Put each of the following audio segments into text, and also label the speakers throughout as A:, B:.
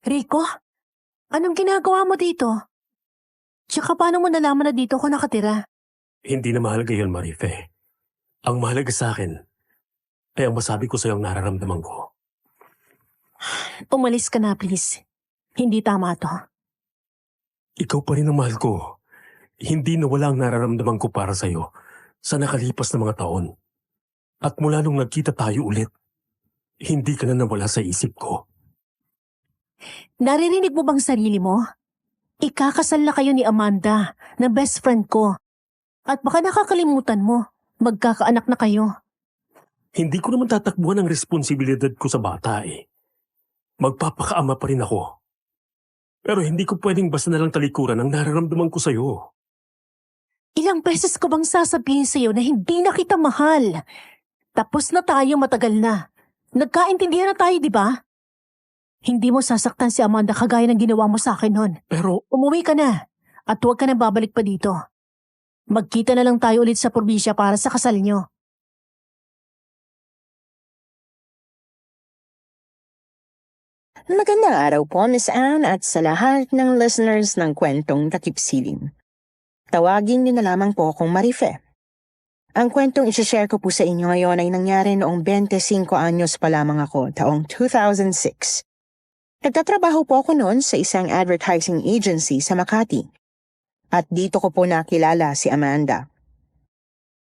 A: Rico, anong ginagawa mo dito? Tsaka paano mo nalaman na dito ako nakatira?
B: Hindi na mahalaga yun, Marife. Ang mahalaga sa akin ay ang masabi ko sa'yo ang nararamdaman ko.
A: Umalis ka na, please. Hindi tama to.
B: Ikaw pa rin ang mahal ko. Hindi nawala ang nararamdaman ko para sa'yo sa nakalipas na mga taon. At mula nung nagkita tayo ulit, hindi ka na nawala sa isip ko.
A: Naririnig mo bang sarili mo? Ikakasal na kayo ni Amanda, na best friend ko. At baka nakakalimutan mo, magkakaanak na kayo.
B: Hindi ko naman tatakbuhan ang responsibilidad ko sa bata eh. Magpapakaama pa rin ako. Pero hindi ko pwedeng basta nalang talikuran ang nararamdaman ko sa'yo.
A: Ilang beses ko bang sasabihin sa'yo na hindi na kita mahal? Tapos na tayo matagal na. Nagkaintindihan na tayo, di ba? Hindi mo sasaktan si Amanda kagaya ng ginawa mo sa akin noon.
B: Pero
A: Umuwi ka na at huwag ka na babalik pa dito. Magkita na lang tayo ulit sa probinsya para sa kasal nyo.
C: Magandang araw po, Miss Anne, at sa lahat ng listeners ng kwentong Takip Silim. Tawagin niyo na lamang po akong Marife. Ang kwentong isi-share ko po sa inyo ngayon ay nangyari noong 25 anyos pa lamang ako, taong 2006. Nagtatrabaho po ako noon sa isang advertising agency sa Makati. At dito ko po nakilala si Amanda.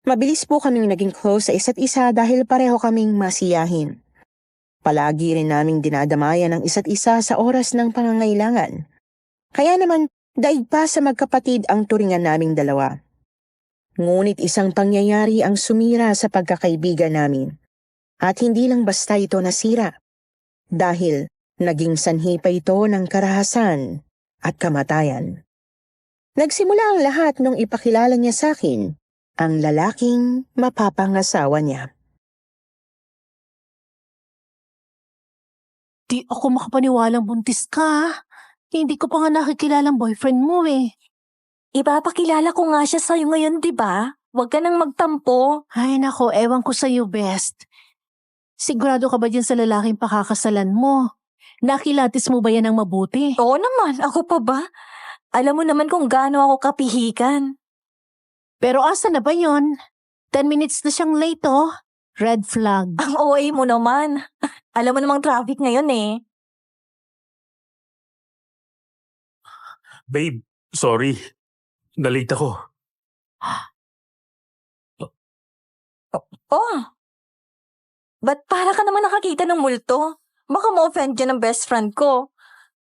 C: Mabilis po kaming naging close sa isa't isa dahil pareho kaming masiyahin. Palagi rin naming dinadamayan ang isa't isa sa oras ng pangangailangan. Kaya naman, daig pa sa magkapatid ang turingan naming dalawa. Ngunit isang pangyayari ang sumira sa pagkakaibigan namin. At hindi lang basta ito nasira. Dahil naging sanhi pa ito ng karahasan at kamatayan. Nagsimula ang lahat nung ipakilala niya sa akin ang lalaking mapapangasawa niya.
A: Di ako makapaniwalang buntis ka. Hindi ko pa nga nakikilalang boyfriend mo eh.
D: Ipapakilala ko nga siya sa'yo ngayon, di ba? Huwag ka nang magtampo.
A: Ay nako, ewan ko sa'yo best. Sigurado ka ba dyan sa lalaking pakakasalan mo? Nakilatis mo ba yan ng mabuti?
D: Oo naman, ako pa ba? Alam mo naman kung gaano ako kapihikan.
A: Pero asa na ba yon? 10 minutes na siyang late oh. Red flag.
D: Ang OA mo naman. Alam mo namang traffic ngayon eh.
B: babe, sorry. Nalate ako.
D: Oh, ba't para ka naman nakakita ng multo? Baka ma-offend dyan ng best friend ko.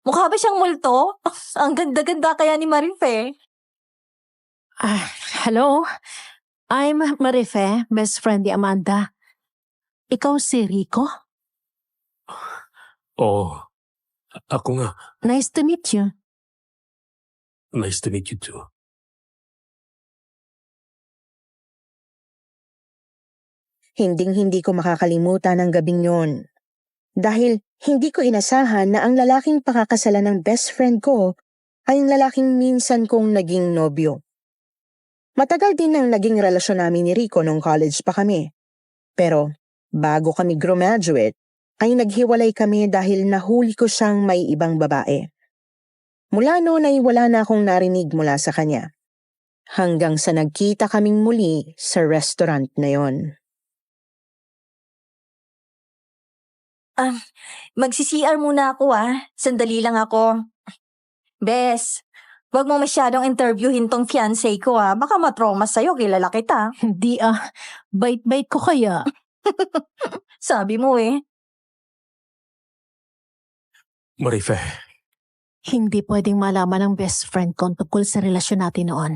D: Mukha ba siyang multo? Ang ganda-ganda kaya ni Marife.
A: Hello? I'm Marife, best friend ni Amanda. Ikaw si Rico?
B: Oo. Ako nga.
A: Nice to meet you.
B: Nice to meet you too.
C: Hinding-hindi ko makakalimutan ang gabing yun. Dahil hindi ko inasahan na ang lalaking pakakasalan ng best friend ko ay ang lalaking minsan kong naging nobyo. Matagal din ang naging relasyon namin ni Rico nung college pa kami. Pero bago kami graduate, ay naghiwalay kami dahil nahuli ko siyang may ibang babae. Mula noon ay wala na akong narinig mula sa kanya. Hanggang sa nagkita kaming muli sa restaurant na yon.
D: Magsi-CR muna ako Sandali lang ako. Bes, wag mo masyadong interviewin tong fiancé ko Baka matrauma sa'yo, kilala kita.
A: Hindi bait-bait ko kaya.
D: Sabi mo eh.
B: Marife,
A: Hindi pwedeng malaman ng best friend ko ang tungkol sa relasyon natin noon.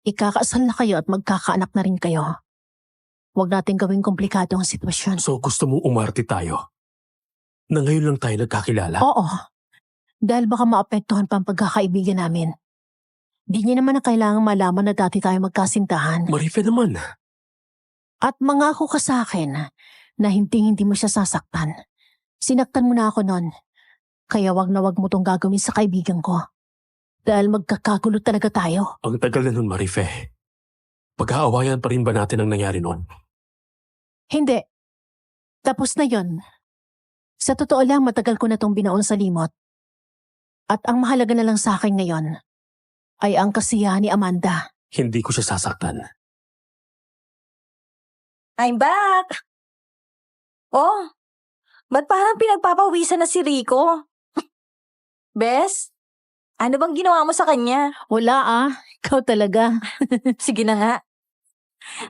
A: Ikakasal na kayo at magkakaanak na rin kayo. Huwag natin gawing komplikado ang sitwasyon.
B: so gusto mo umarte tayo? Na ngayon lang tayo nagkakilala?
A: Oo. Dahil baka maapektuhan pa ang pagkakaibigan namin. Di niya naman na kailangang malaman na dati tayo magkasintahan.
B: Marife naman.
A: At mangako ka sa akin na hindi mo siya sasaktan. Sinaktan mo na ako noon. Kaya wag na wag mo tong gagawin sa kaibigan ko. Dahil magkakagulo talaga tayo.
B: Ang tagal na nun, Marife. Pag-aawayan pa rin ba natin ang nangyari nun?
A: Hindi. Tapos na yon. Sa totoo lang, matagal ko na tong binaon sa limot. At ang mahalaga na lang sa akin ngayon ay ang kasiyahan ni Amanda.
B: Hindi ko siya sasaktan.
D: I'm back! Oh, ba't parang pinagpapawisan na si Rico? Bes, ano bang ginawa mo sa kanya?
A: Wala ikaw talaga.
D: Sige na nga.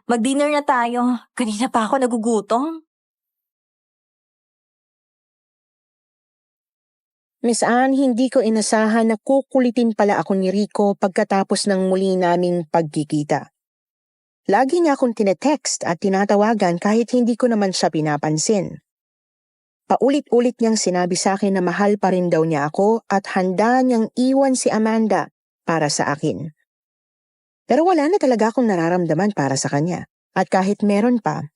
D: Mag-dinner na tayo. Kanina pa ako nagugutom.
C: Miss Anne, hindi ko inasahan na kukulitin pala ako ni Rico pagkatapos ng muli naming pagkikita. Lagi niya akong tinetext at tinatawagan kahit hindi ko naman siya pinapansin. Paulit-ulit niyang sinabi sa akin na mahal pa rin daw niya ako at handa niyang iwan si Amanda para sa akin. Pero wala na talaga akong nararamdaman para sa kanya. At kahit meron pa,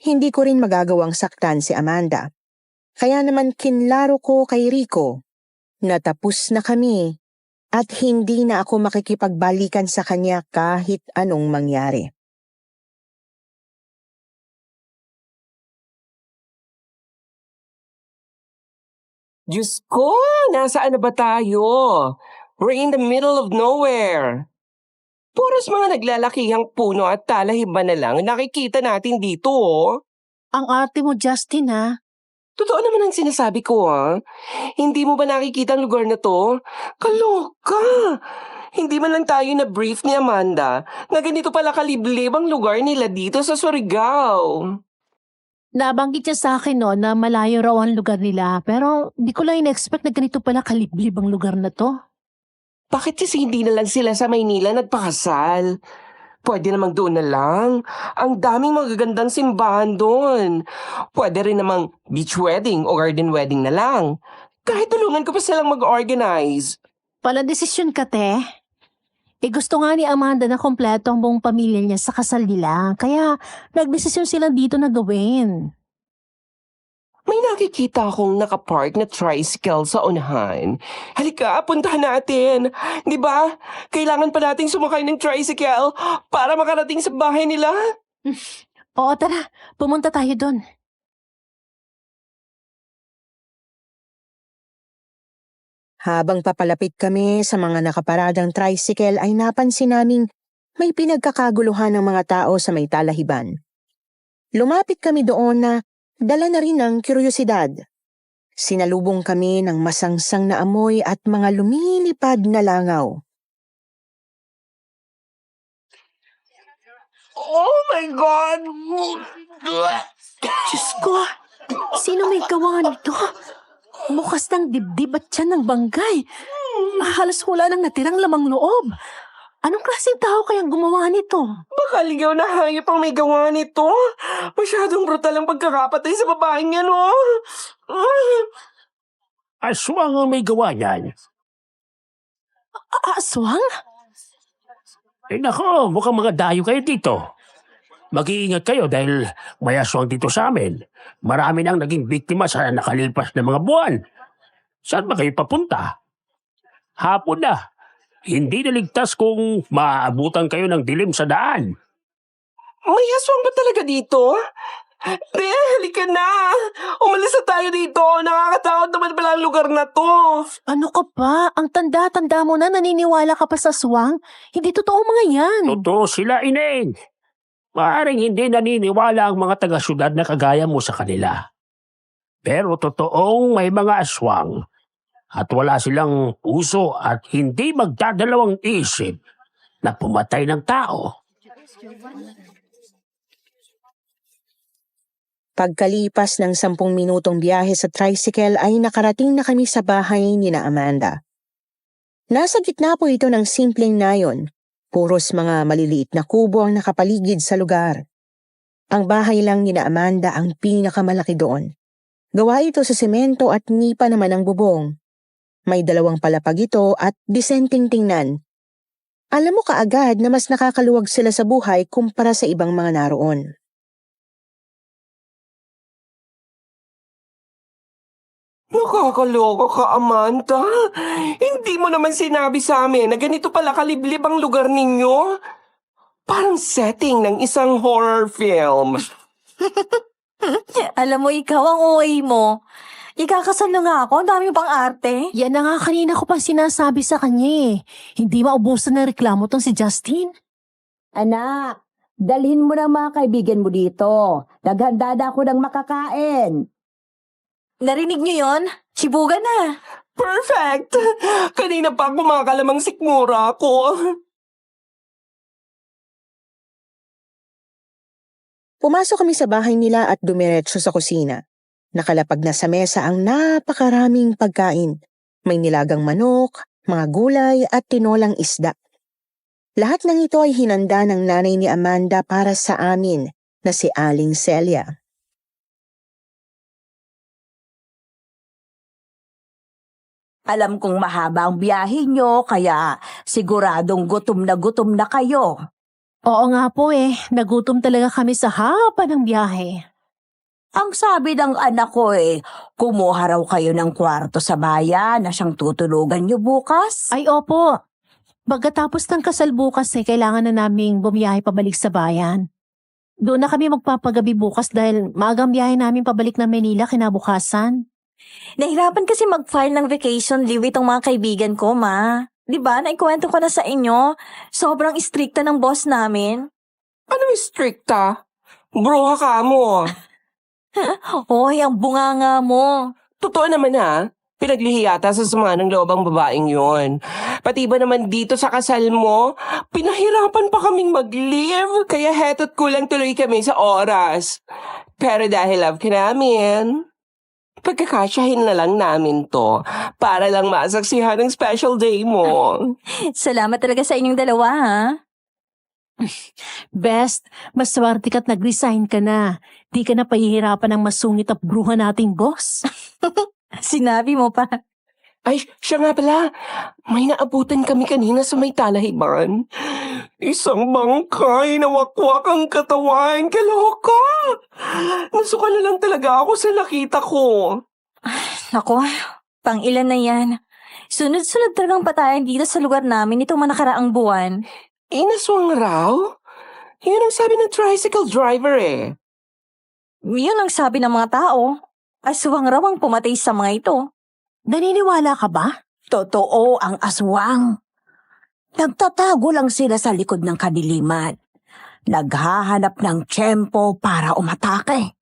C: hindi ko rin magagawang saktan si Amanda. Kaya naman kinlaro ko kay Rico na tapos na kami at hindi na ako makikipagbalikan sa kanya kahit anong mangyari.
E: Diyos ko, nasaan na ba tayo? We're in the middle of nowhere. Puros mga naglalakihang puno at talahiban na lang nakikita natin dito, oh.
A: Ang ate mo, Justin,
E: Totoo naman ang sinasabi ko, ha? Hindi mo ba nakikita ang lugar na to? Kaloka! Hindi man lang tayo na-brief ni Amanda na ganito pala kaliblib ang lugar nila dito sa Surigao.
A: Nabanggit niya sa akin na malayo raw ang lugar nila, pero di ko lang in-expect na ganito pala kaliblib ang lugar na to.
E: Bakit kasi hindi na lang sila sa Maynila nagpakasal? Pwede namang doon na lang. Ang daming magagandang simbahan doon. Pwede rin namang beach wedding o garden wedding na lang. Kahit tulungan ko pa silang mag-organize.
A: Pala desisyon ka, te. Gusto nga ni Amanda na kompleto ang buong pamilya niya sa kasal nila, kaya nagdesisyon sila dito na gawin.
E: May nakikita akong nakapark na tricycle sa unahan. Halika, puntahan natin. Di ba? Kailangan pa nating sumakay ng tricycle para makarating sa bahay nila.
A: Oo, tara. Pumunta tayo doon.
C: Habang papalapit kami sa mga nakaparadang tricycle ay napansin naming may pinagkakaguluhan ng mga tao sa may talahiban. Lumapit kami doon na dala na rin ng kuryosidad. Sinalubong kami ng masangsang na amoy at mga lumilipad na langaw.
E: Oh my God!
A: Diyos ko, sino may gawa nito? Bukas ng dibdib at tiyan ng banggay. Halos wala nang natirang lamang loob. Anong klaseng tao kayang gumawa nito?
E: Baka ligaw na hayop ang may gawa nito. Masyadong brutal ang pagkakapatay sa babaeng yan, oh.
B: Aswang ang may gawa niyan.
A: Aswang?
B: Nako, mukhang mga dayo kayo dito. Mag-iingat kayo dahil may aswang dito sa amin. Marami nang naging biktima sa nakalipas na mga buwan. Saan ba kayo papunta? Hapon na. Hindi naligtas kung maaabutan kayo ng dilim sa daan.
E: May aswang ba talaga dito? Be, halika na. Umalis na tayo dito. Nakakatakot naman pala ang lugar na to.
A: Ano ka pa? Ang tanda-tanda mo na naniniwala ka pa sa aswang? Hindi totoo mga yan.
B: Totoo sila, Ineng. Maaring hindi naniniwala ang mga taga-syudad na kagaya mo sa kanila. Pero totoong may mga aswang at wala silang puso at hindi magdadalawang isip na pumatay ng tao.
C: Pagkalipas ng 10 minutong biyahe sa tricycle ay nakarating na kami sa bahay ni na Amanda. Nasa gitna po ito ng simpleng nayon. Puros mga maliliit na kubo ang nakapaligid sa lugar. Ang bahay lang ni na Amanda ang pinakamalaki doon. Gawa ito sa semento at nipa naman ang bubong. May 2 palapag ito at disenteng tingnan. Alam mo kaagad na mas nakakaluwag sila sa buhay kumpara sa ibang mga naroon.
E: Nakakaloka ka, Amanda. Hindi mo naman sinabi sa amin na ganito pala kaliblib ang lugar ninyo. Parang setting ng isang horror film.
D: Alam mo, ikaw ang OA mo. Ikakasal na nga ako, ang dami mo pang arte.
A: Yan na nga kanina ko pa sinasabi sa kanya eh. Hindi maubusan ng reklamo tong si Justin.
F: Anak, dalhin mo ng mga kaibigan mo dito. Naghanda na ako ng makakain.
D: Narinig niyo yon? Sibugan na.
E: Perfect! Kanina pa kumakalamang sikmura ako.
C: Pumasok kami sa bahay nila at dumiretso sa kusina. Nakalapag na sa mesa ang napakaraming pagkain. May nilagang manok, mga gulay at tinolang isda. Lahat ng ito ay hinanda ng nanay ni Amanda para sa amin na si Aling Celia.
F: Alam kong mahaba ang biyahe nyo, kaya siguradong gutom na kayo.
A: Oo nga po eh, nagutom talaga kami sa haba ng biyahe.
F: Ang sabi ng anak ko kumuha raw kayo ng kwarto sa bayan na siyang tutulugan nyo bukas.
A: Ay opo, pagkatapos ng kasal bukas kailangan na naming bumiyahe pabalik sa bayan. Doon na kami magpapagabi bukas dahil maagang biyahe namin pabalik ng Manila kinabukasan.
D: Nahirapan kasi mag-file ng vacation leave itong mga kaibigan ko, ma. Diba, naikwento ko na sa inyo. Sobrang istrikta ng boss namin.
E: Ano strikta? Bruha ka mo.
D: Hoy, ang bunganga mo.
E: Totoo naman ha. Pinaglihiyata sa sama ng loob ang babaeng yon. Pati ba naman dito sa kasal mo, pinahirapan pa kaming mag-leave. Kaya heto't kulang tuloy kami sa oras. Pero dahil love ka namin, pagkakasyahin na lang namin to para lang masaksihan ng special day mo.
D: Salamat talaga sa inyong dalawa, ha?
A: Best, mas swerte ka't nag-resign ka na. Di ka na pahihirapan ng masungit at bruha nating boss.
D: Sinabi mo pa.
E: Ay, siya nga pala. May naabutan kami kanina sa may talahiban. Isang bangkay na wakwak ang katawan. Kaloka! Nasuka na lang talaga ako sa nakita ko.
D: Ako, pang ilan na yan. Sunod-sunod talagang patayan dito sa lugar namin itong mga nakaraang buwan.
E: Inaswang raw? Yun ang sabi ng tricycle driver eh.
D: Yun ang sabi ng mga tao. Aswang raw ang pumatay sa mga ito.
A: Naniniwala ka ba?
F: Totoo ang aswang. Nagtatago lang sila sa likod ng kadiliman. Naghahanap ng tiyempo para umatake.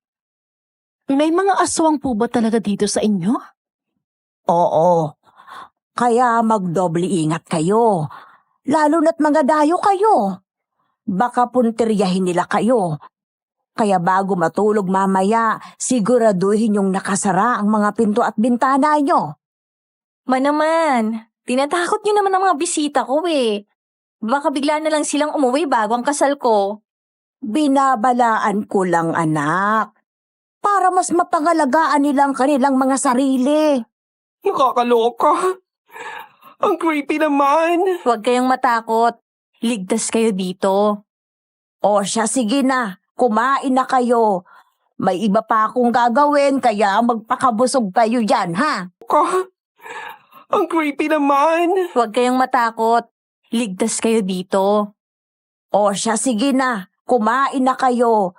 A: May mga aswang po ba talaga dito sa inyo?
F: Oo. Kaya magdoble ingat kayo. Lalo na't mga dayo kayo. Baka punteryahin nila kayo. Kaya bago matulog mamaya, siguraduhin yung nakasara ang mga pinto at bintana nyo.
D: Naman, tinatakot nyo naman ang mga bisita ko eh. Baka bigla na lang silang umuwi bago ang kasal ko.
F: Binabalaan ko lang, anak. Para mas mapangalagaan nilang kanilang mga sarili.
E: Nakakaloka. Ang creepy naman.
D: Huwag kayong matakot. Ligtas kayo dito.
F: O siya, sige na. Kumain na kayo. May iba pa akong gagawin, kaya magpakabusog kayo dyan, ha?
E: Ang creepy naman.
D: Huwag kayong matakot. Ligtas kayo dito.
F: O siya, sige na. Kumain na kayo.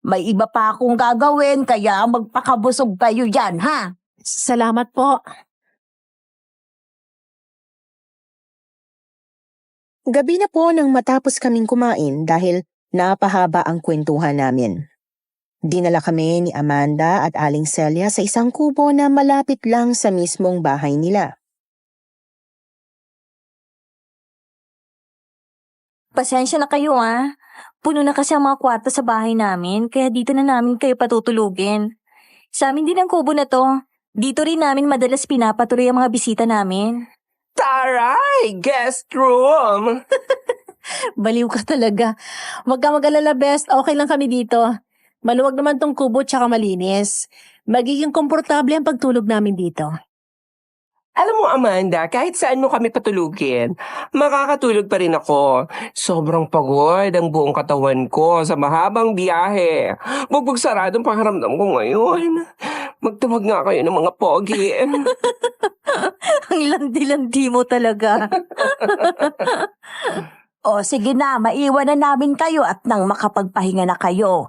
F: May iba pa akong gagawin, kaya magpakabusog kayo dyan, ha?
A: Salamat po.
C: Gabi na po nang matapos kaming kumain dahil napahaba ang kwentuhan namin. Dinala kami ni Amanda at Aling Celia sa isang kubo na malapit lang sa mismong bahay nila.
D: Pasensya na kayo ah. Puno na kasi ang mga kwarto sa bahay namin, kaya dito na namin kayo patutulugin. Sa amin din ang kubo na to. Dito rin namin madalas pinapatuloy ang mga bisita namin.
E: Taray! Guest room!
A: Baliw ka talaga. Huwag ka mag-alala, Best. Okay lang kami dito. Maluwag naman tong kubo tsaka malinis. Magiging komportable ang pagtulog namin dito.
E: Alam mo, Amanda, kahit saan mo kami patulugin, makakatulog pa rin ako. Sobrang pagod ang buong katawan ko sa mahabang biyahe. Bugbog saradong pakiramdam ko ngayon. Magtawag nga kayo ng mga pogi.
D: Ang landi-landi mo talaga.
F: O sige na, maiwan na namin kayo at nang makapagpahinga na kayo.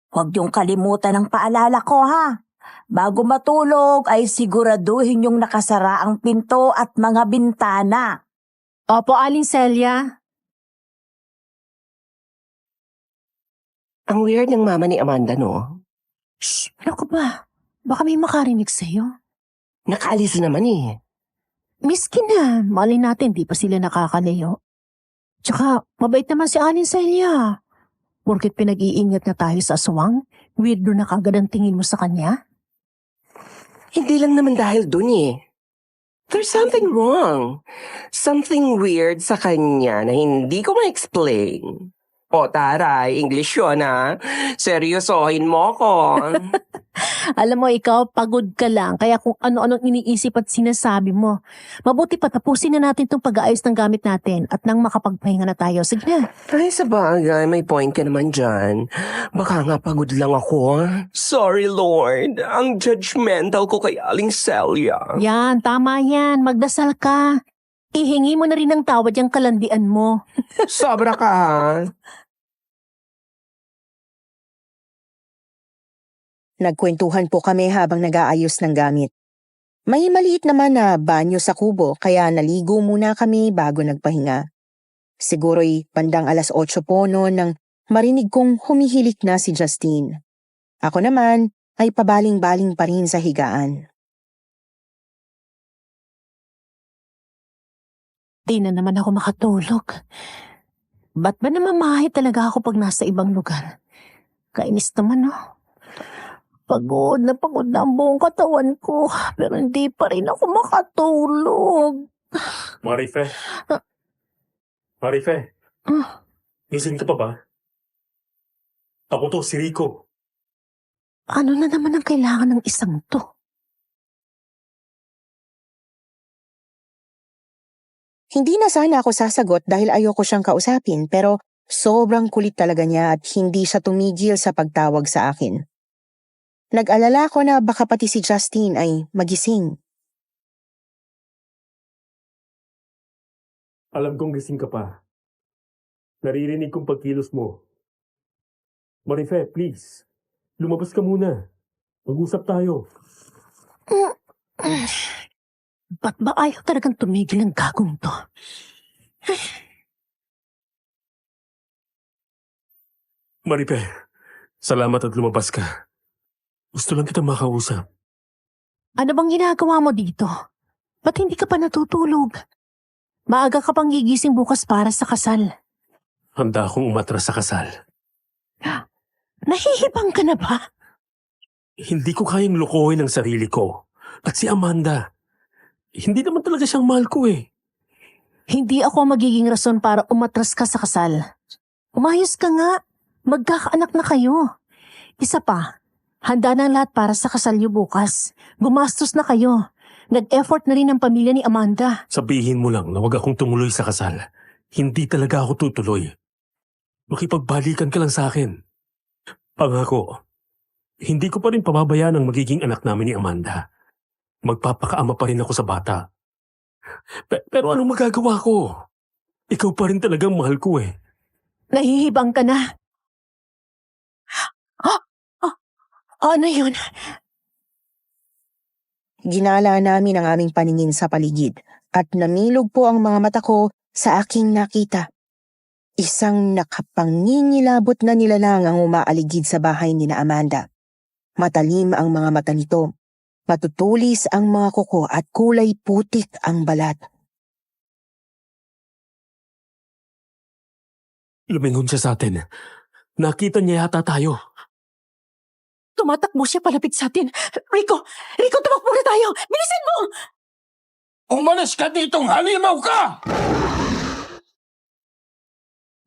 F: Huwag niyong kalimutan ang paalala ko, ha? bago matulog ay siguraduhin yung nakasara ang pinto at mga bintana.
A: Opo, Aling Celia.
E: Ang weird ng mama ni Amanda, no?
A: Shh, ano ka ba? Baka may makarinig sa'yo.
E: Nakaalis naman eh.
A: Miski na, mali natin, di pa sila nakakalayo. Tsaka, mabait naman si Aling Celia. Porket pinag-iingat na tayo sa aswang, weirdo na kagad ang tingin mo sa kanya.
E: Hindi lang naman dahil dun eh. There's something wrong. Something weird sa kanya na hindi ko ma-explain. O taray, English yun ha. Seryosohin mo ko.
A: Alam mo, ikaw, pagod ka lang, kaya kung ano-anong iniisip at sinasabi mo. Mabuti pa, tapusin na natin itong pag-aayos ng gamit natin at nang makapagpahinga na tayo. Sige na.
E: Ay, sa bagay, may point ka naman dyan. Baka nga pagod lang ako. Sorry, Lord. Ang judgmental ko kay Aling Celia.
A: Yan, tama yan. Magdasal ka. Ihingi mo na rin ng tawad yung kalandian mo.
E: Sobra ka ha.
C: Nagkwentuhan po kami habang nag-aayos ng gamit. May maliit naman na banyo sa kubo kaya naligo muna kami bago nagpahinga. Siguro'y bandang 8:00 po noon nang marinig kong humihilik na si Justine. Ako naman ay pabaling-baling pa rin sa higaan.
A: Di na naman ako makatulog. Ba't ba namamahay talaga ako pag nasa ibang lugar? Kainis naman, no? Pagod na ang buong katawan ko, pero hindi pa rin ako makatulog.
B: Marife? Marife? Gising ka pa ba? Ako to, si Rico.
A: Ano na naman ang kailangan ng isang to?
C: Hindi na sana ako sasagot dahil ayoko siyang kausapin pero sobrang kulit talaga niya at hindi siya tumigil sa pagtawag sa akin. Nag-alala ko na baka pati si Justine ay magising.
B: Alam kong gising ka pa. Naririnig kong pagkilos mo. Marife, please. Lumabas ka muna. Mag-usap tayo.
A: Ba't ba ayaw talagang tumigil ang gagong to?
B: Marife, salamat at lumabas ka. Gusto lang kita makausap.
A: Ano bang ginagawa mo dito? Ba't hindi ka pa natutulog? Maaga ka pang gigising bukas para sa kasal.
B: Handa akong umatras sa kasal.
A: Nahihibang ka na ba?
B: Hindi ko kayang lukuhin ang sarili ko. At si Amanda. Hindi naman talaga siyang mahal ko eh.
A: Hindi ako magiging rason para umatras ka sa kasal. Umayos ka nga. Magkakaanak na kayo. Isa pa, handa na ang lahat para sa kasal niyo bukas. Gumastos na kayo. Nag-effort na rin ang pamilya ni Amanda.
B: Sabihin mo lang na wag akong tumuloy sa kasal. Hindi talaga ako tutuloy. Makipagbalikan ka lang sa akin. Pangako, hindi ko pa rin pababayaan ang magiging anak namin ni Amanda. Magpapakaama pa rin ako sa bata. Pero anong magagawa ko? Ikaw pa rin talagang mahal ko eh.
A: Nahihibang ka na. Ano yun?
C: Ginala namin ang aming paningin sa paligid at namilog po ang mga mata ko sa aking nakita. Isang nakapangingilabot na nilalang ang umaaligid sa bahay ni na Amanda. Matalim ang mga mata nito. Matutulis ang mga kuko at kulay putik ang balat.
B: Lumingon siya sa atin. Nakita niya yata tayo.
A: Tumatakbo siya palapit sa atin. Rico! Rico, tumakbo na tayo! Bilisan mo!
G: Umalis ka ditong halimaw ka!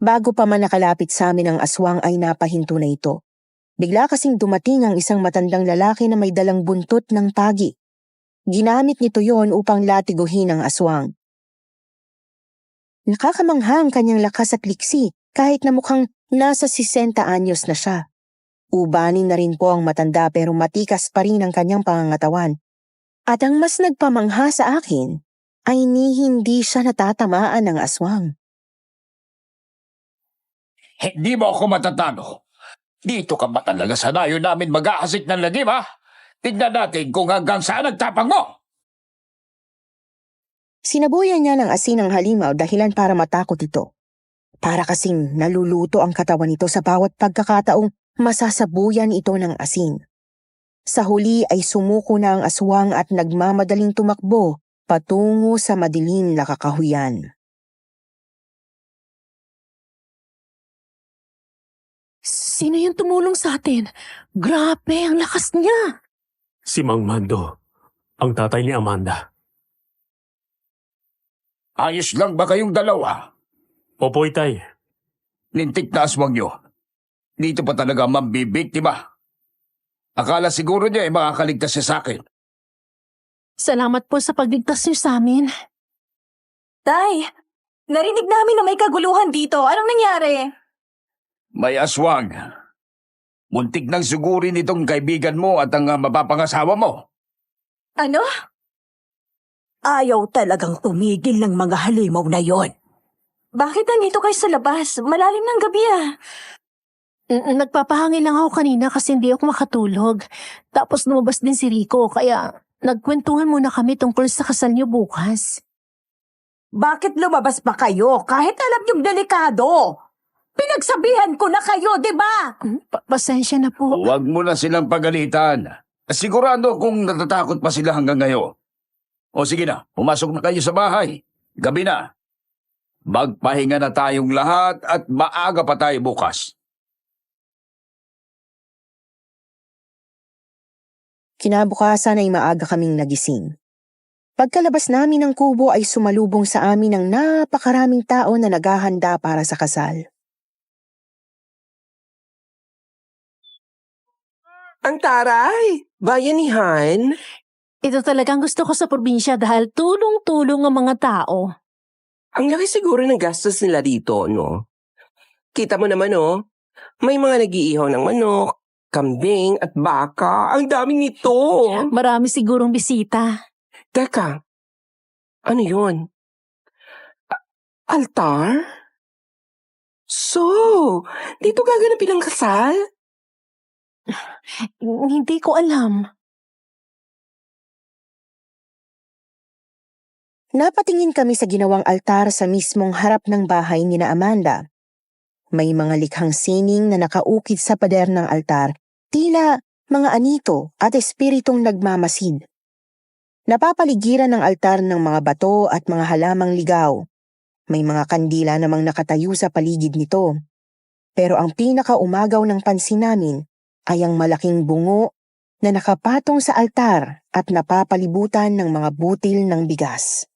C: Bago pa man nakalapit sa amin ang aswang ay napahinto na ito. Bigla kasing dumating ang isang matandang lalaki na may dalang buntot ng pagi. Ginamit nito yon upang latiguhin ang aswang. Nakakamangha ang kanyang lakas at liksi kahit na mukhang nasa 60 anyos na siya. Ubanin na rin po ang matanda pero matikas pa rin ang kanyang pangangatawan. At ang mas nagpamangha sa akin ay hindi siya natatamaan ng aswang.
G: Hindi mo ako matatalo. Dito ka ba talaga sa nayo namin mag-aasik ng lagim, ha? Tignan natin kung hanggang saan nagtapang mo.
C: Sinabuyan niya ng asin ang halimaw dahilan para matakot ito. Para kasing naluluto ang katawan nito sa bawat pagkakataong masasabuyan ito ng asin. Sa huli ay sumuko na ang aswang at nagmamadaling tumakbo patungo sa madilim na kakahuyan.
A: Sino yung tumulong sa atin? Grabe, ang lakas niya.
B: Si Mang Mando, ang tatay ni Amanda.
G: Ayos lang ba kayong dalawa?
B: Opo, Itay.
G: Lintik na aswang nyo. Dito pa talaga mambibiktima. Akala siguro niya ay makakaligtas siya sa akin.
A: Salamat po sa pagligtas niyo sa amin.
D: Tay, narinig namin na may kaguluhan dito. Anong nangyari?
G: May aswang. Muntik nang sugurin itong kaibigan mo at ang mapapangasawa mo.
D: Ano?
F: Ayaw talagang tumigil ng mga halimaw na yon.
D: Bakit nandito kayo sa labas? Malalim ng gabi ah.
A: Nagpapahangin lang ako kanina kasi hindi ako makatulog. Tapos lumabas din si Rico kaya nagkwentuhan muna kami tungkol sa kasal niyo bukas.
F: Bakit lumabas pa kayo kahit alam niyong delikado? Pinagsabihan ko na kayo, di ba?
A: Pasensya na po.
G: Huwag mo na silang pagalitan. Sigurado kung natatakot pa sila hanggang ngayon. O sige na, pumasok na kayo sa bahay. Gabi na. Magpahinga na tayong lahat at maaga pa tayo bukas.
C: Kinabukasan ay maaga kaming nagising. Pagkalabas namin ng kubo ay sumalubong sa amin ang napakaraming tao na naghahanda para sa kasal.
E: Ang taray! Bayanihan!
A: Ito talagang gusto ko sa probinsya dahil tulong-tulong ang mga tao.
E: Ang laki siguro ng gastos nila dito, no? Kita mo naman, oh. May mga nag-iihaw ng manok, kambing at baka. Ang dami nito!
A: Marami sigurong bisita.
E: Teka, ano yun? Altar? So, dito gaganapin ang kasal?
A: Hindi ko alam.
C: Napatingin kami sa ginawang altar sa mismong harap ng bahay ni na Amanda. May mga likhang sining na nakaukit sa pader ng altar, tila mga anito at espiritong nagmamasid. Napapaligiran ng altar ng mga bato at mga halamang ligaw. May mga kandila namang nakatayo sa paligid nito. Pero ang pinakaumagaw ng pansin namin ay ang malaking bungo na nakapatong sa altar at napapalibutan ng mga butil ng bigas.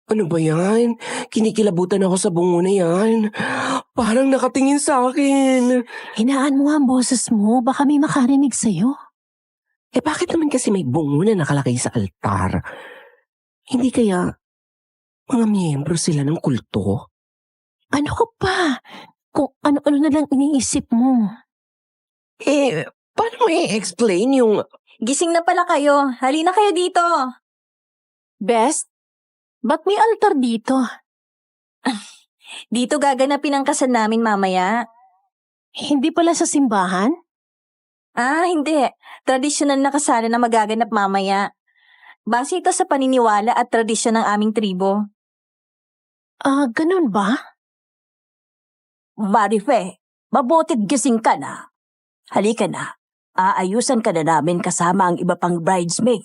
E: Ano ba yan? Kinikilabutan ako sa bungo na yan. Parang nakatingin sa akin.
A: Hinaan mo ang boses mo, baka may makarinig sa'yo.
E: Eh bakit naman kasi may bungo na nakalagay sa altar? Hindi kaya mga miyembro sila ng kulto?
A: Ano ka pa? Kung ano-ano na lang iniisip mo.
E: Eh, paano mo i-explain yung...
D: Gising na pala kayo. Halina kayo dito.
A: Best, ba't may altar dito?
D: Dito gaganapin ang kasal namin mamaya.
A: Hindi pala sa simbahan?
D: Ah, hindi. Tradisyonal na kasalan na magaganap mamaya. Base ito sa paniniwala at tradisyon ng aming tribo.
A: Ganun ba?
F: Marife, mabutit gising ka na. Halika na. Aayusan ka na namin kasama ang iba pang bridesmaid.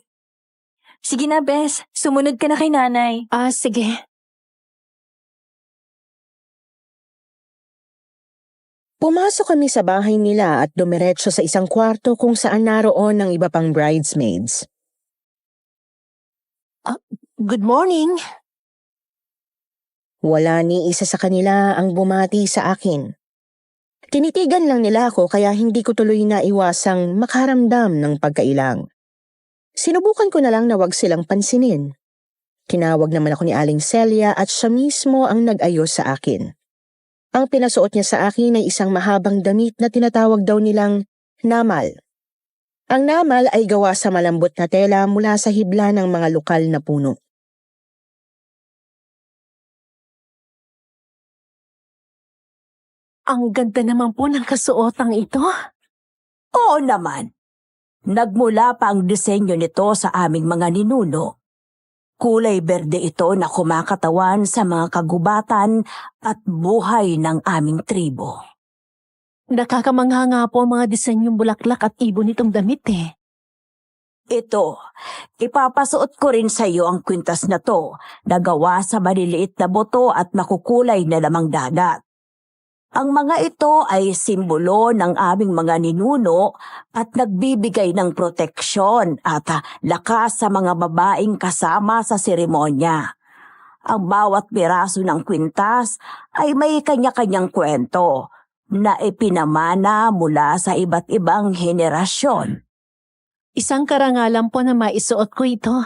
D: Sige na, Bes. Sumunod ka na kay nanay.
A: Sige.
C: Pumasok kami sa bahay nila at dumiretso sa isang kwarto kung saan naroon ang iba pang bridesmaids.
A: Good morning.
C: Wala ni isa sa kanila ang bumati sa akin. Tinitigan lang nila ako kaya hindi ko tuloy na iwasang makaramdam ng pagkailang. Sinubukan ko na lang na wag silang pansinin. Tinawag naman ako ni Aling Celia at siya mismo ang nag-ayos sa akin. Ang pinasuot niya sa akin ay isang mahabang damit na tinatawag daw nilang namal. Ang namal ay gawa sa malambot na tela mula sa hibla ng mga lokal na puno.
A: Ang ganda naman po ng kasuotang ito.
F: Oo naman. Nagmula pa ang disenyo nito sa aming mga ninuno. Kulay berde ito na kumakatawan sa mga kagubatan at buhay ng aming tribo.
A: Nakakamangha nga po ang mga disenyong bulaklak at ibon nitong damit eh.
F: Ito, ipapasuot ko rin sa iyo ang kwintas na to na gawa sa maliliit na buto at makukulay na lamang dagat. Ang mga ito ay simbolo ng aming mga ninuno at nagbibigay ng proteksyon at lakas sa mga babaeng kasama sa seremonya. Ang bawat piraso ng kwintas ay may kanya-kanyang kwento na ipinamana mula sa iba't ibang henerasyon.
A: Isang karangalan po na maisuot ko ito.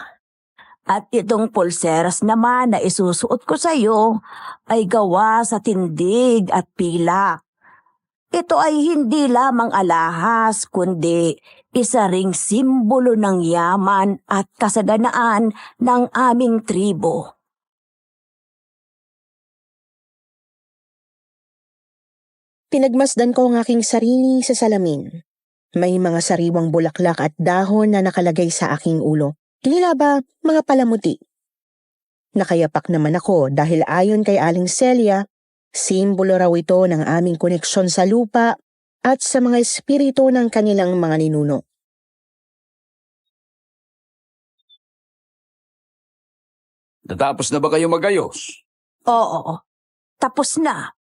F: At itong pulseras naman na isusuot ko sa iyo ay gawa sa tindig at pilak. Ito ay hindi lamang alahas kundi isa ring simbolo ng yaman at kasaganaan ng aming tribo.
C: Pinagmasdan ko ang aking sarili sa salamin. May mga sariwang bulaklak at dahon na nakalagay sa aking ulo. Tila ba mga palamuti? Nakayapak naman ako dahil ayon kay Aling Celia, simbolo raw ito ng aming koneksyon sa lupa at sa mga espiritu ng kanilang mga ninuno.
G: Natapos na ba kayo magayos?
F: Oo, tapos na.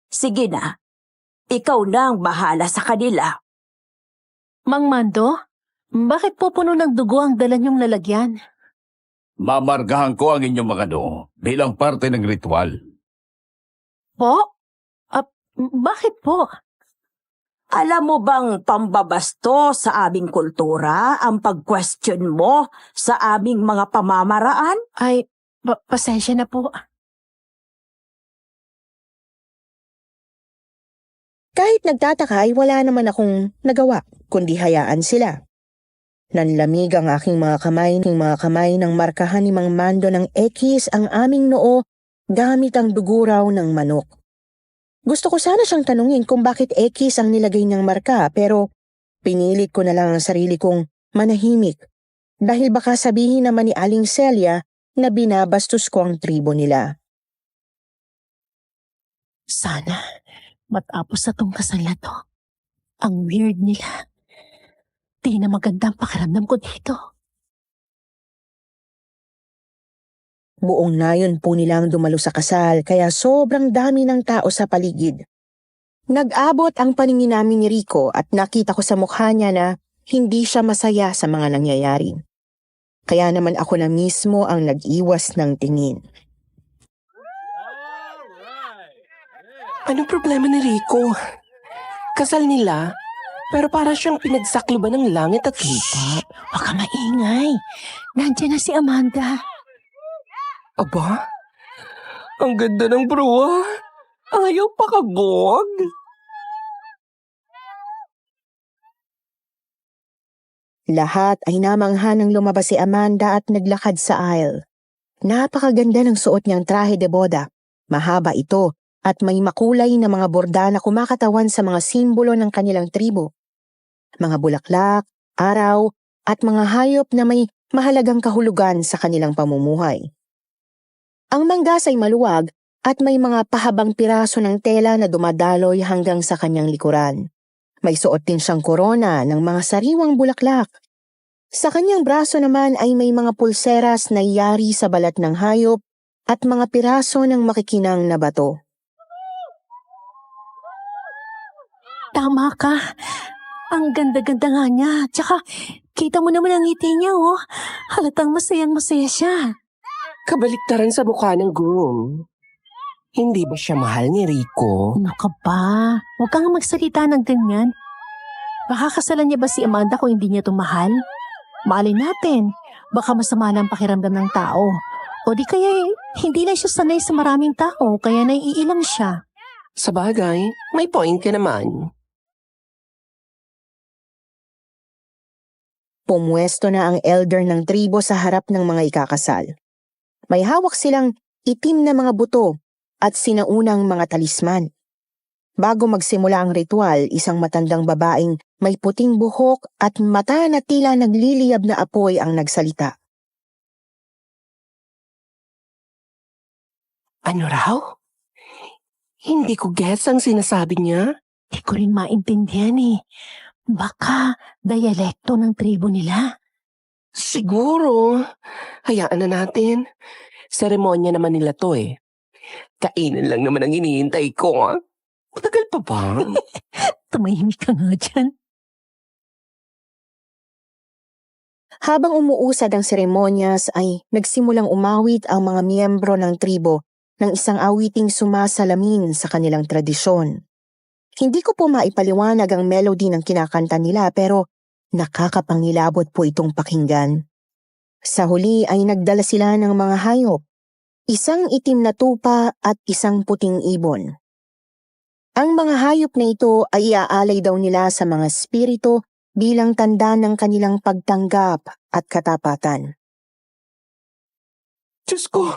F: Sige na, ikaw na ang bahala sa kanila.
A: Mang Mando, bakit po puno ng dugo ang dala niyong lalagyan?
G: Mamargahan ko ang inyong mga bilang parte ng ritual.
A: Po? Bakit po?
F: Alam mo bang pambabasto sa aming kultura ang pag-question mo sa aming mga pamamaraan?
A: Ay, pasensya na po.
C: Kahit nagtataka ay wala naman akong nagawa, kundi hayaan sila. Nanlamig ang aking mga kamay ng markahan ni Mang Mando ng ekis ang aming noo gamit ang dugo raw ng manok. Gusto ko sana siyang tanungin kung bakit ekis ang nilagay niyang marka pero pinilit ko na lang ang sarili kong manahimik dahil baka sabihin naman ni Aling Celia na binabastos ko ang tribo nila.
A: Sana matapos sa tong kasal na to. Ang weird nila. Di na magandang pakiramdam ko dito.
C: Buong nayon po nilang dumalo sa kasal kaya sobrang dami ng tao sa paligid. Nag-abot ang paningin namin ni Rico at nakita ko sa mukha niya na hindi siya masaya sa mga nangyayari. Kaya naman ako na mismo ang nag-iwas ng tingin.
E: Anong problema ni Rico? Kasal nila, pero para siyang pinagsakluban ng langit at lupa.
A: Baka maingay. Nandiyan na si Amanda.
E: Aba, ang ganda ng bruwa. Ayaw pakabog.
C: Lahat ay namangha nang lumabas si Amanda at naglakad sa aisle. Napakaganda ng suot niyang trahe de boda. Mahaba ito at may makulay na mga borda na kumakatawan sa mga simbolo ng kanilang tribo. Mga bulaklak, araw, at mga hayop na may mahalagang kahulugan sa kanilang pamumuhay. Ang manggas ay maluwag at may mga pahabang piraso ng tela na dumadaloy hanggang sa kanyang likuran. May suot din siyang korona ng mga sariwang bulaklak. Sa kanyang braso naman ay may mga pulseras na yari sa balat ng hayop at mga piraso ng makikinang na bato.
A: Tama ka. Ang ganda-ganda nga niya. Tsaka, kita mo naman ang ngiti niya, oh. Halatang masayang-masaya siya.
E: Kabaliktaran sa mukha ng groom. Hindi ba siya mahal ni Rico?
A: Ano ka ba? Huwag kang magsalita ng ganyan. Baka kasalan niya ba si Amanda kung hindi niya ito mahal? Malay natin. Baka masama lang pakiramdam ng tao. O di kaya hindi na siya sanay sa maraming tao, kaya naiilang siya.
E: Sa bagay, may point ka naman.
C: Pumwesto na ang elder ng tribo sa harap ng mga ikakasal. May hawak silang itim na mga buto at sinaunang mga talisman. Bago magsimula ang ritual, isang matandang babaeng may puting buhok at mata na tila nagliliyab na apoy ang nagsalita.
E: Ano raw? Hindi ko gets ang sinasabi niya.
A: Di ko rin maintindihan eh. Baka dialekto ng tribo nila.
E: Siguro. Hayaan na natin. Seremonya naman nila to eh. Kainan lang naman ang hinihintay ko. Matagal pa ba?
A: Tumahimik ka nga dyan.
C: Habang umuusad ang seremonyas ay nagsimulang umawit ang mga miyembro ng tribo ng isang awiting sumasalamin sa kanilang tradisyon. Hindi ko po maipaliwanag ang melody ng kinakanta nila pero nakakapangilabot po itong pakinggan. Sa huli ay nagdala sila ng mga hayop, isang itim na tupa at isang puting ibon. Ang mga hayop na ito ay iaalay daw nila sa mga spirito bilang tanda ng kanilang pagtanggap at katapatan.
E: Diyos ko,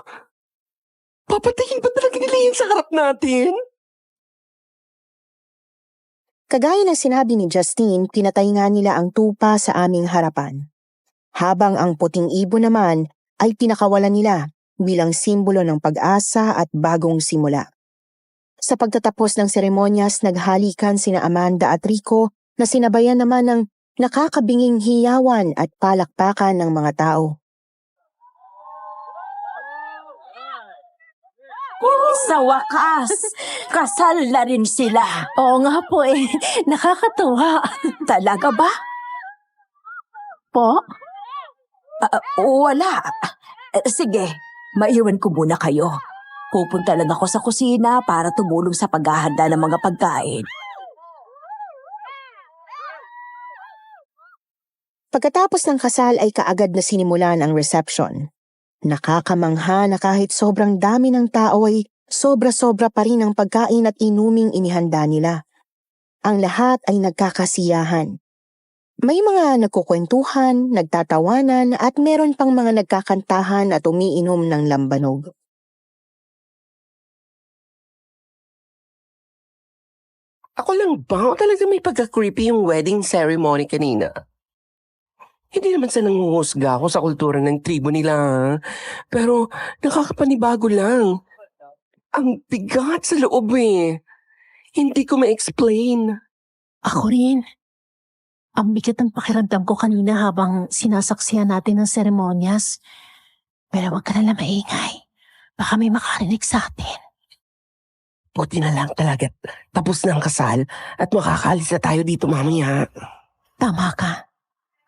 E: papatayin ba talaga nila yun sa harap natin?
C: Kagaya ng sinabi ni Justine, pinatay nga nila ang tupa sa aming harapan. Habang ang puting ibon naman ay pinakawalan nila bilang simbolo ng pag-asa at bagong simula. Sa pagtatapos ng seremonyas, naghalikan sina Amanda at Rico na sinabayan naman ng nakakabinging hiyawan at palakpakan ng mga tao.
F: Sa wakas, kasal na rin sila.
A: Oo nga po eh. Nakakatuwa.
F: Talaga ba?
A: Po?
F: Wala. Sige, maiwan ko muna kayo. Pupunta lang ako sa kusina para tumulong sa paghahanda ng mga pagkain.
C: Pagkatapos ng kasal ay kaagad na sinimulan ang reception. Nakakamangha na kahit sobrang dami ng tao ay sobra-sobra pa rin ang pagkain at inuming inihanda nila. Ang lahat ay nagkakasiyahan. May mga nagkukwentuhan, nagtatawanan at meron pang mga nagkakantahan at umiinom ng lambanog.
E: Ako lang ba? O talaga may pagka-creepy yung wedding ceremony kanina? Hindi naman sa nanguhusga ako sa kultura ng tribo nila. Pero nakakapanibago lang. Ang bigat sa loob eh. Hindi ko ma-explain.
A: Ako rin. Ang bigat ng pakiramdam ko kanina habang sinasaksihan natin ang seremonyas. Pero wag ka na lang maingay. Baka may makarinig sa atin.
E: Buti na lang talaga. Tapos na ang kasal at makakalis na tayo dito mamaya.
A: Tama ka.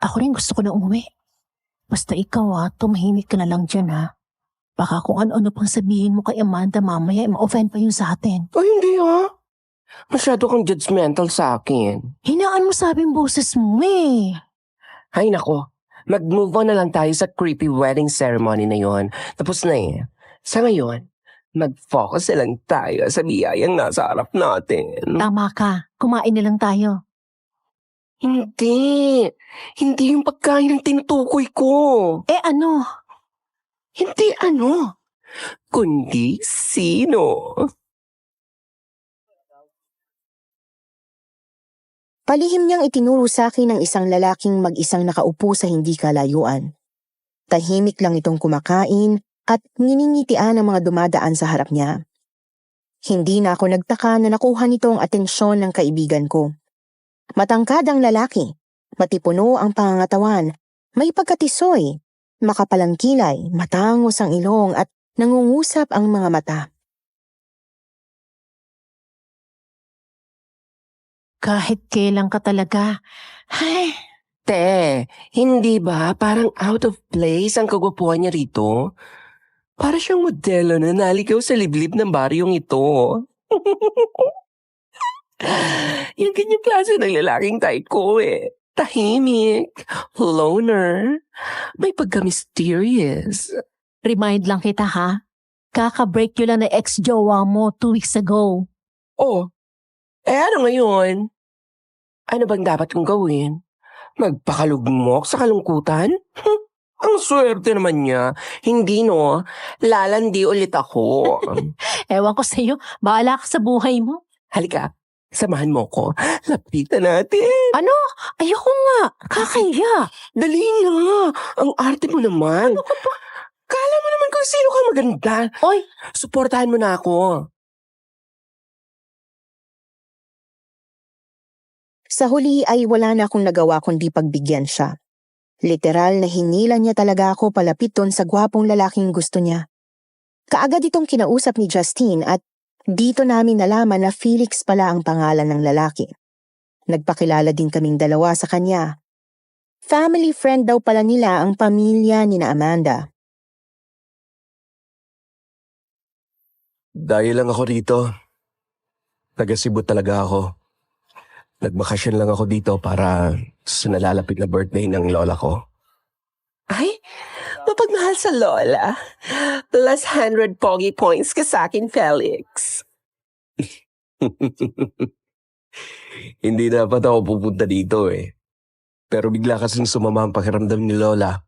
A: Ako rin gusto ko na umuwi. Basta ikaw tumahimik ka na lang dyan Baka kung ano-ano pang sabihin mo kay Amanda mamaya, ma-offend pa yun sa atin.
E: O hindi Masyado kang judgmental sa akin.
A: Hinaan mo sabing boses mo
E: Ay nako, mag-move on na lang tayo sa creepy wedding ceremony na yon. Tapos na eh. Sa ngayon, mag-focus na lang tayo sa biyayang nasa harap natin.
A: Tama ka. Kumain na lang tayo.
E: Hindi. Hindi yung pagkain ang tinutukoy ko.
A: Ano?
E: Hindi kundi sino.
C: Palihim niyang itinuro sa akin ng isang lalaking mag-isang nakaupo sa hindi kalayuan. Tahimik lang itong kumakain at nginingitian ang mga dumadaan sa harap niya. Hindi na ako nagtaka na nakuha nito ang atensyon ng kaibigan ko. Matangkad ang lalaki, matipuno ang pangangatawan, may pagkatisoy, makapalang kilay, matangos ang ilong at nangungusap ang mga mata.
A: Kahit kailan ka talaga. Ay,
E: Te, hindi ba parang out of place ang kagwapuan niya rito? Para siyang modelo na naligaw sa liblib ng baryong ito. Yung ganyang klase ng lalaking type ko eh. Tahimik, loner, may pagka-mysterious.
A: remind lang kita Kaka-break yun lang na ex-jowa mo 2 weeks ago.
E: Oh, ano ngayon? Ano bang dapat kong gawin? Magpakalugmok sa kalungkutan? Ang swerte naman niya. Hindi lalandi ulit ako.
A: Ewan ko sa'yo, bahala ka sa buhay mo.
E: Halika, Samahan mo ko. Lapitan natin.
A: Ano? Ayoko nga. Kakahiya.
E: Dali na. Ang arte mo naman. Kala mo naman kung sino ka maganda.
A: Oy,
E: Suportahan mo na ako.
C: Sa huli ay wala na akong nagawa kundi pagbigyan siya. Literal na hinila niya talaga ako palapit doon sa gwapong lalaking gusto niya. Kaagad itong kinausap ni Justine at dito namin nalaman na Felix pala ang pangalan ng lalaki. Nagpakilala din kaming dalawa sa kanya. Family friend daw pala nila ang pamilya ni na Amanda.
H: Dahil lang ako dito. Taga-Cebu talaga ako. Nagbakasyon lang ako dito para sa nalalapit na birthday ng lola ko.
E: Ay, mapagmahal sa lola. Plus 100 pogi points ka sa akin, Felix.
H: Hindi dapat ako pupunta dito eh. Pero bigla kasing sumama ang pakiramdam ni lola.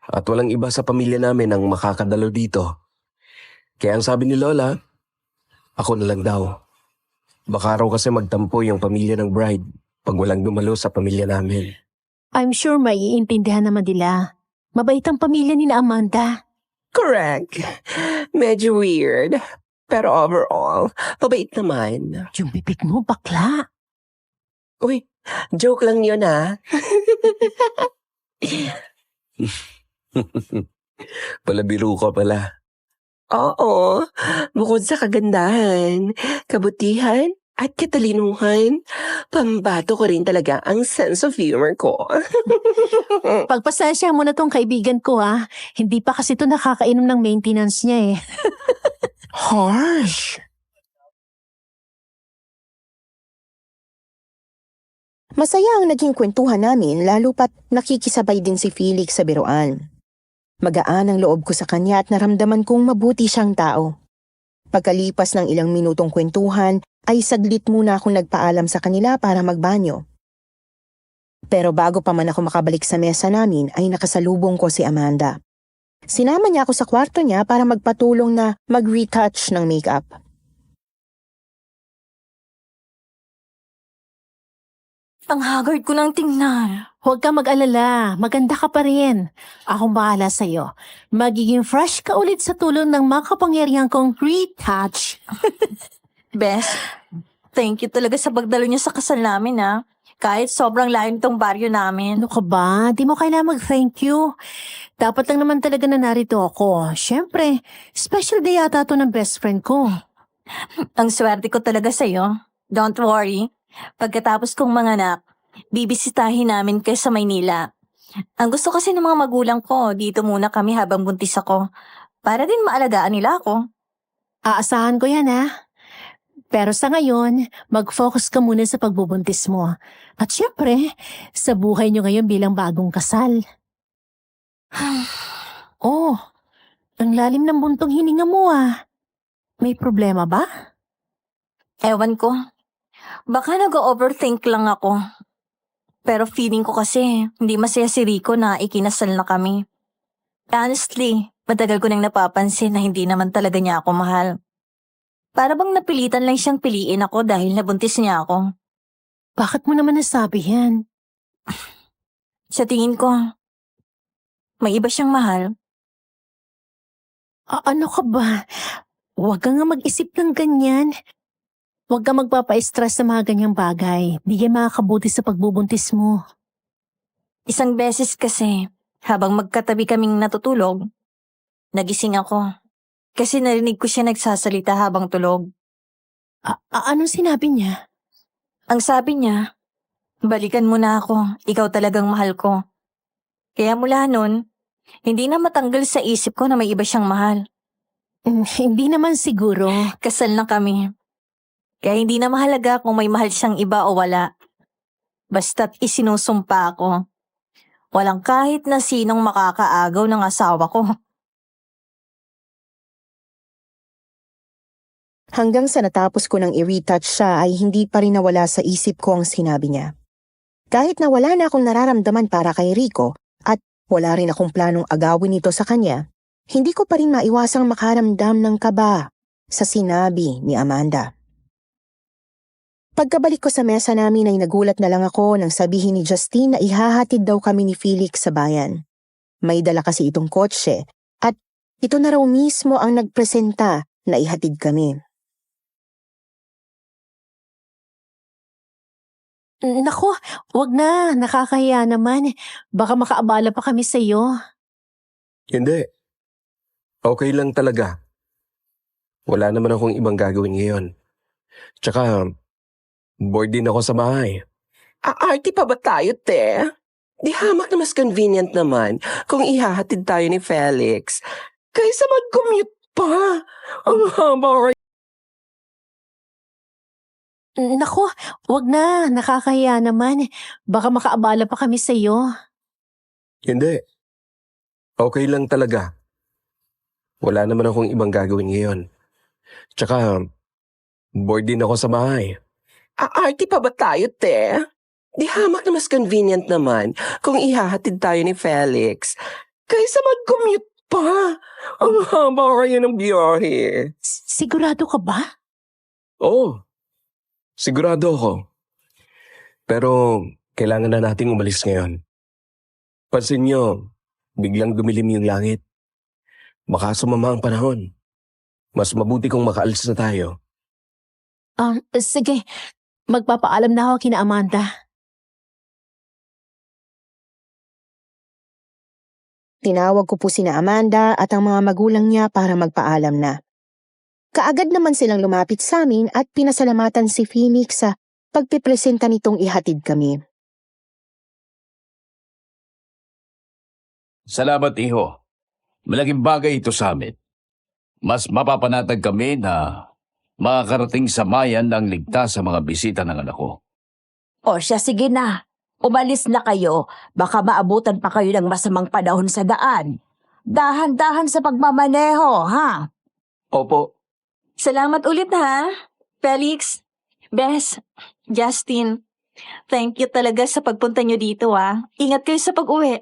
H: At walang iba sa pamilya namin ang makakadalo dito. Kaya ang sabi ni lola, ako na lang daw. Baka raw kasi magtampo yung pamilya ng bride pag walang dumalo sa pamilya namin.
A: I'm sure maiintindihan naman nila. Mabait ang pamilya ni na Amanda.
E: Correct. Medyo weird. Pero overall, mabait naman.
A: Yung bibig mo, bakla.
E: Uy, joke lang yun ah.
H: Palabiro ka pala.
E: Oo, bukod sa kagandahan, kabutihan, at katalinuhan, pambato ko rin talaga ang sense of humor ko.
A: Pagpasensya mo na tong kaibigan ko ha. Hindi pa kasi to nakakainom ng maintenance niya eh.
E: Harsh.
C: Masaya ang naging kwentuhan namin lalo pat nakikisabay din si Felix sa biruan. Magaan ang loob ko sa kanya at naramdaman kong mabuti siyang tao. Pagkalipas ng ilang minutong kwentuhan, ay saglit muna akong nagpaalam sa kanila para magbanyo. Pero bago pa man ako makabalik sa mesa namin ay nakasalubong ko si Amanda. Sinama niya ako sa kwarto niya para magpatulong na mag-retouch ng makeup.
D: Ang haggard ko ng tingnan.
A: Huwag kang mag-alala. Maganda ka pa rin. Akong bahala sa'yo. Magiging fresh ka ulit sa tulong ng makapangyarihan kong retouch.
D: Bes, thank you talaga sa pagdalo niya sa kasal namin ha. Kahit sobrang layo nitong baryo namin.
A: Ano ka ba? Di mo kailangan mag-thank you. Dapat lang naman talaga na narito ako. Siyempre, special day yata to ng best friend ko.
D: Ang swerte ko talaga sa'yo. Don't worry. Pagkatapos kong manganak, bibisitahin namin kayo sa Maynila. Ang gusto kasi ng mga magulang ko, dito muna kami habang buntis ako. Para din maalagaan nila ako.
A: Aasahan ko yan ha. Pero sa ngayon, mag-focus ka muna sa pagbubuntis mo. At syempre, sa buhay nyo ngayon bilang bagong kasal. Oh, ang lalim ng buntong hininga mo ah. May problema ba?
D: Ewan ko. Baka nag-overthink lang ako. Pero feeling ko kasi hindi masaya si Rico na ikinasal na kami. Honestly, matagal ko nang napapansin na hindi naman talaga niya ako mahal. Para bang napilitan lang siyang piliin ako dahil nabuntis niya ako.
A: Bakit mo naman nasabi yan?
D: Sa tingin ko, may iba siyang mahal.
A: Ano ka ba? Huwag ka nga mag-isip ng ganyan. Huwag ka magpapa-stress sa mga ganyang bagay. Di yan makakabuti sa pagbubuntis mo.
D: Isang beses kasi, habang magkatabi kaming natutulog, nagising ako. Kasi narinig ko siya nagsasalita habang tulog.
A: Anong sinabi niya?
D: Ang sabi niya, balikan mo na ako, ikaw talagang mahal ko. Kaya mula nun, hindi na matanggal sa isip ko na may iba siyang mahal.
A: Hindi naman siguro.
D: Kasal na kami. Kaya hindi na mahalaga kung may mahal siyang iba o wala. Basta't isinusumpa ako. Walang kahit na sinong makakaagaw ng asawa ko.
C: Hanggang sa natapos ko nang i-retouch siya ay hindi pa rin nawala sa isip ko ang sinabi niya. Kahit na wala na akong nararamdaman para kay Rico at wala rin akong planong agawin ito sa kanya, hindi ko pa rin maiwasang makaramdam ng kaba sa sinabi ni Amanda. Pagkabalik ko sa mesa namin ay nagulat na lang ako nang sabihin ni Justine na ihahatid daw kami ni Felix sa bayan. May dala kasi itong kotse at ito na raw mismo ang nagpresenta na ihatid kami.
A: Nako, wag na. Nakakahiya naman. Baka makaabala pa kami sa iyo.
H: Hindi. Okay lang talaga. Wala naman akong ibang gagawin ngayon. Tsaka, bored din ako sa bahay.
E: Aarti pa ba tayo, te? Di hamak na mas convenient naman kung ihahatid tayo ni Felix kaysa mag-commute pa. Ang haba.
A: Nako, wag na. Nakakahiya naman. Baka makaabala pa kami sa iyo.
H: Hindi. Okay lang talaga. Wala naman akong ibang gagawin ngayon. Tsaka, bored din ako sa bahay.
E: Aarti pa ba tayo, te? Di hamak na mas convenient naman kung ihahatid tayo ni Felix kaysa mag-commute pa. Ang haba kaya ng biyahe.
A: Sigurado ka ba?
H: Oo. Sigurado ako. Pero, kailangan na nating umalis ngayon. Pansin nyo, biglang dumilim yung langit. Baka sumama ang panahon. Mas mabuti kung makaalis na tayo.
A: Sige. Magpapaalam na ako kina Amanda.
C: Tinawag ko po sina Amanda at ang mga magulang niya para magpaalam na. Kaagad naman silang lumapit sa amin at pinasalamatan si Phoenix sa pagpipresenta nitong ihatid kami.
G: Salamat, iho. Malaking bagay ito sa amin. Mas mapapanatag kami na makakarating sa bayan ng ligtas sa mga bisita ng anak ko.
F: O siya, sige na. Umalis na kayo. Baka maabutan pa kayo ng masamang panahon sa daan. Dahan-dahan sa pagmamaneho, ha?
H: Opo.
D: Salamat ulit ha, Felix, Bess, Justin. Thank you talaga sa pagpunta nyo dito ha. Ingat kayo sa pag-uwi.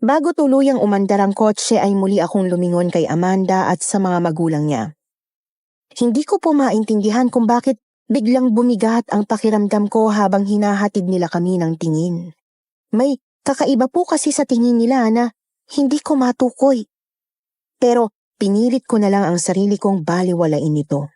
C: Bago tuluyang umandar ang kotse ay muli akong lumingon kay Amanda at sa mga magulang niya. Hindi ko po maintindihan kung bakit biglang bumigat ang pakiramdam ko habang hinahatid nila kami ng tingin. May kakaiba po kasi sa tingin nila na hindi ko matukoy. Pero pinilit ko na lang ang sarili kong baliwalain ito.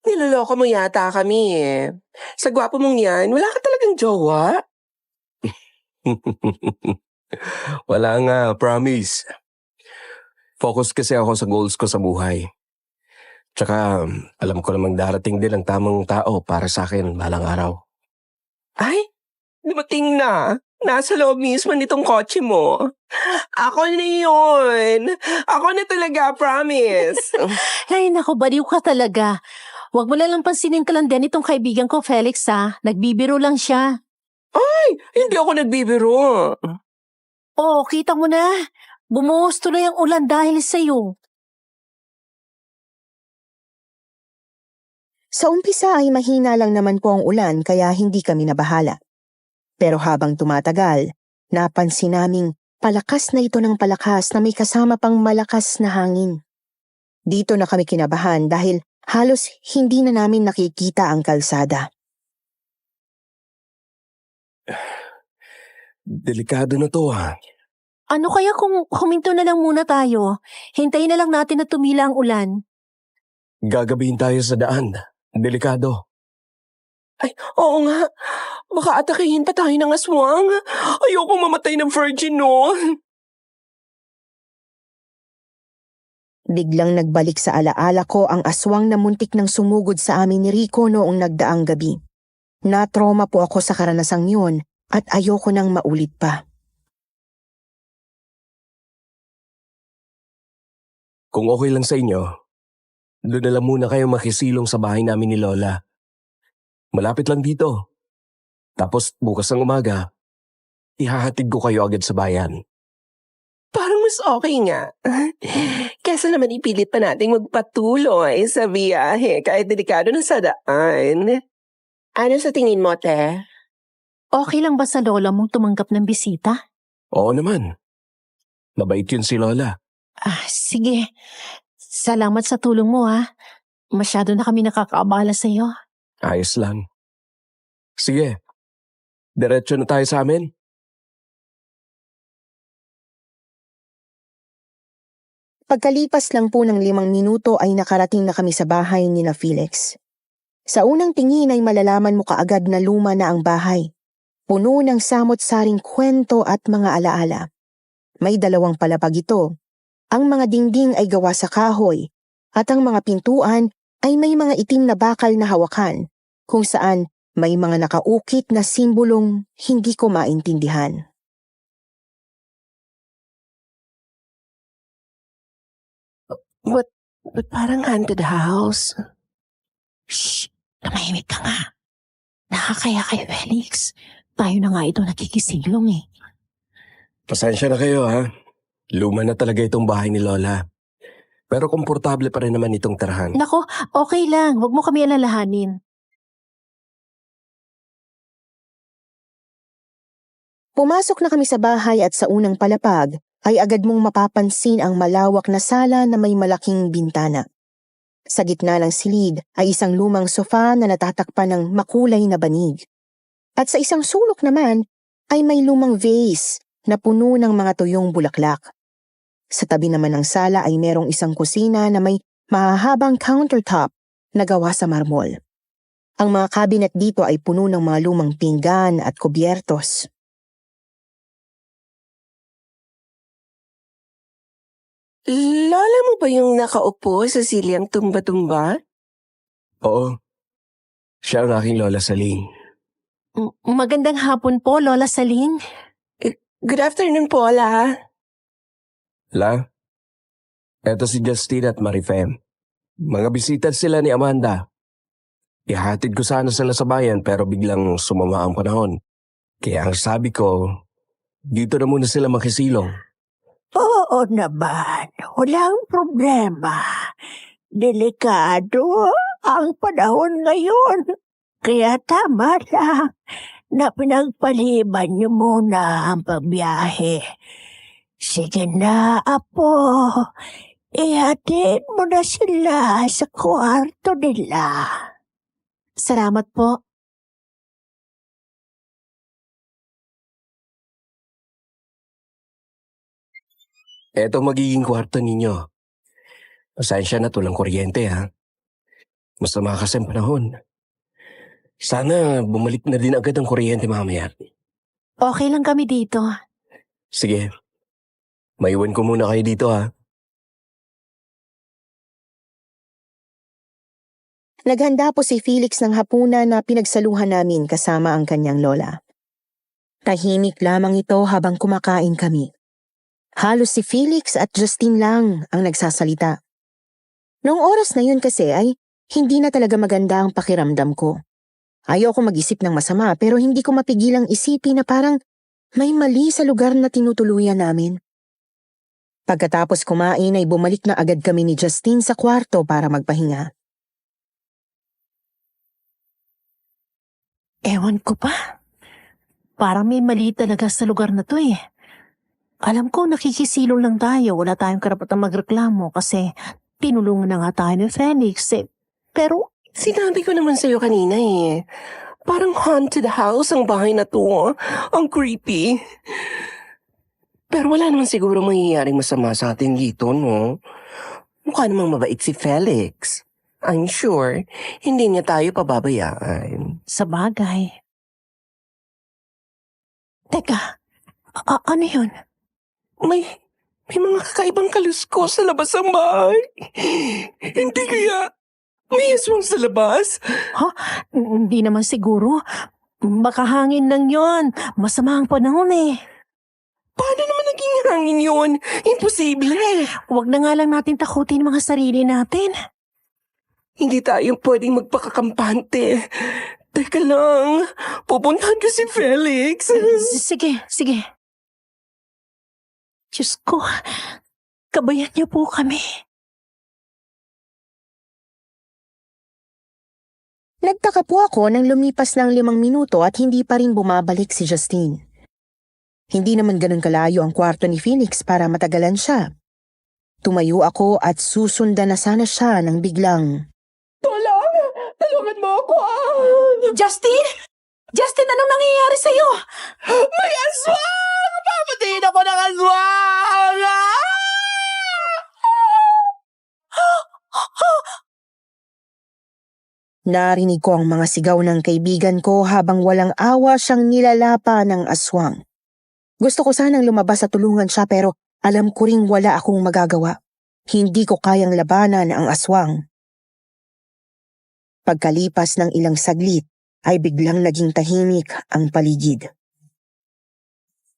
E: Niloloko mo yata kami eh. Sa gwapo mong yan, wala ka talagang jowa?
H: Wala nga, promise. Focus kasi ako sa goals ko sa buhay. Tsaka, alam ko namang darating din ang tamang tao para sa akin balang araw.
E: Ay, dumating na. Nasa loob mismo nitong kotse mo. Ako na yun. Ako na talaga, promise.
A: Ay, nako, baliw ka talaga. Huwag mo lang pansinin ka lang din itong kaibigan ko, Felix, ha? Nagbibiro lang siya.
E: Hindi ako nagbibiro.
A: Oh, kita mo na. Bumuhos tuloy ang ulan dahil sa'yo.
C: Sa umpisa ay mahina lang naman po ang ulan kaya hindi kami nabahala. Pero habang tumatagal, napansin naming palakas na ito ng palakas na may kasama pang malakas na hangin. Dito na kami kinabahan dahil halos hindi na namin nakikita ang kalsada.
H: Delikado na to ha.
A: Ano kaya kung huminto na lang muna tayo? Hintayin na lang natin na tumila ang ulan.
H: Gagabihin tayo sa daan. Delikado.
E: Ay, oo nga. Baka atakihin pa tayo ng aswang. Ayoko mamatay ng virgin noon.
C: Biglang nagbalik sa alaala ko ang aswang na muntik nang sumugod sa amin ni Rico noong nagdaang gabi. Na-trauma po ako sa karanasang yun at ayoko nang maulit pa.
H: Kung okay lang sa inyo, doon na lang muna kayo makisilong sa bahay namin ni Lola. Malapit lang dito. Tapos bukas ng umaga, ihahatid ko kayo agad sa bayan.
E: Parang mas okay nga. Kesa naman ipilit pa nating magpatuloy sa biyahe kahit delikado na sa daan. Ano sa tingin mo, te?
A: Okay lang ba sa lola mong tumanggap ng bisita?
H: Oo naman. Mabait yun si Lola.
A: Sige. Salamat sa tulong mo ha. Masyado na kami nakakaabala sa'yo.
H: Ayos lang. Sige, diretso na tayo sa amin.
C: Pagkalipas lang po ng 5 minuto ay nakarating na kami sa bahay ni na Felix. Sa unang tingin ay malalaman mo kaagad na luma na ang bahay. Puno ng samot-saring kwento at mga alaala. May 2 palapag ito. Ang mga dingding ay gawa sa kahoy at ang mga pintuan ay may mga itim na bakal na hawakan kung saan may mga nakaukit na simbolong hindi ko maintindihan.
E: But parang haunted house.
A: Shh! Namahimik ka nga. Nakakaya kay Felix. Tayo na nga ito nakikisilong eh.
H: Pasensya na kayo ha. Luma na talaga itong bahay ni Lola. Pero komportable pa rin naman itong tirahan.
A: Nako, okay lang. Huwag mo kami alalahanin.
C: Pumasok na kami sa bahay at sa unang palapag ay agad mong mapapansin ang malawak na sala na may malaking bintana. Sa gitna ng silid ay isang lumang sofa na natatakpan ng makulay na banig. At sa isang sulok naman ay may lumang vase na puno ng mga tuyong bulaklak. Sa tabi naman ng sala ay merong isang kusina na may mahahabang countertop na gawa sa marmol. Ang mga cabinet dito ay puno ng mga lumang pinggan at kubyertos.
E: Lola mo ba yung nakaupo sa silyang tumba-tumba?
H: Oo. Siya ang aking Lola Saling.
A: Magandang hapon po, Lola Saling.
E: Good afternoon po, La.
H: La, eto si Justine at Marifem. Mga bisita sila ni Amanda. Ihatid ko sana sila sa bayan pero biglang sumama ang panahon. Kaya ang sabi ko, dito na muna sila makisilong.
F: Oo naman, walang problema. Delikado ang panahon ngayon. Kaya tama lang na pinagpaliban niyo muna ang pagbiyahe. Sige na, apo. Ihatid mo na sila sa kwarto nila.
A: Salamat po.
H: Eto magiging kwarto ninyo. Pasensya na walang kuryente ha. Masama kasi ang panahon. Sana bumalik na din agad ang kuryente mamaya.
A: Okay lang kami dito.
H: Sige, maiwan ko muna kayo dito ha.
C: Naghanda po si Felix ng hapunan na pinagsaluhan namin kasama ang kanyang lola. Tahimik lamang ito habang kumakain kami. Halos si Felix at Justine lang ang nagsasalita. Noong oras na yun kasi ay hindi na talaga maganda ang pakiramdam ko. Ayoko mag-isip ng masama pero hindi ko mapigilang isipin na parang may mali sa lugar na tinutuluyan namin. Pagkatapos kumain ay bumalik na agad kami ni Justine sa kwarto para magpahinga.
A: Ewan ko pa. Parang may mali talaga sa lugar na to eh. Alam ko nakikisilong lang tayo. Wala tayong karapatang magreklamo kasi tinulungan na nga tayo ni Felix eh. Pero
E: Sinabi ko naman sa'yo kanina eh. Parang haunted house ang bahay na to. Ang creepy. Pero wala naman siguro mangyayaring masama sa atin dito, no? Mukha namang mabait si Felix. I'm sure, hindi niya tayo pababayaan.
A: sa bagay. Teka, ano yun?
E: May mga kakaibang kaluskos sa labas ng bahay. Hindi kaya may aswang sa labas?
A: Hindi naman siguro. Baka hangin lang yon. Masama ang panahon eh.
E: Paano naman naging hangin yun? Imposible.
A: Huwag na nga lang natin takutin mga sarili natin.
E: Hindi tayo pwedeng magpakakampante. Teka lang, pupuntahan ko si Felix.
A: Sige. Diyos ko, kabayan niyo po kami.
C: Nagtaka po ako nang lumipas ng 5 minuto at hindi pa rin bumabalik si Justine. Hindi naman ganun kalayo ang kwarto ni Felix para matagalan siya. Tumayo ako at susundan na sana siya nang biglang,
E: Tulong! Tulungan mo ako!
A: Justin! Justin, anong nangyayari sa'yo?
E: May aswang! Papatayin ako ng aswang!
C: Narinig ko ang mga sigaw ng kaibigan ko habang walang awa siyang nilalapa ng aswang. Gusto ko sanang lumabas at tulungan siya pero alam ko ring wala akong magagawa. Hindi ko kayang labanan ang aswang. Pagkalipas ng ilang saglit ay biglang naging tahimik ang paligid.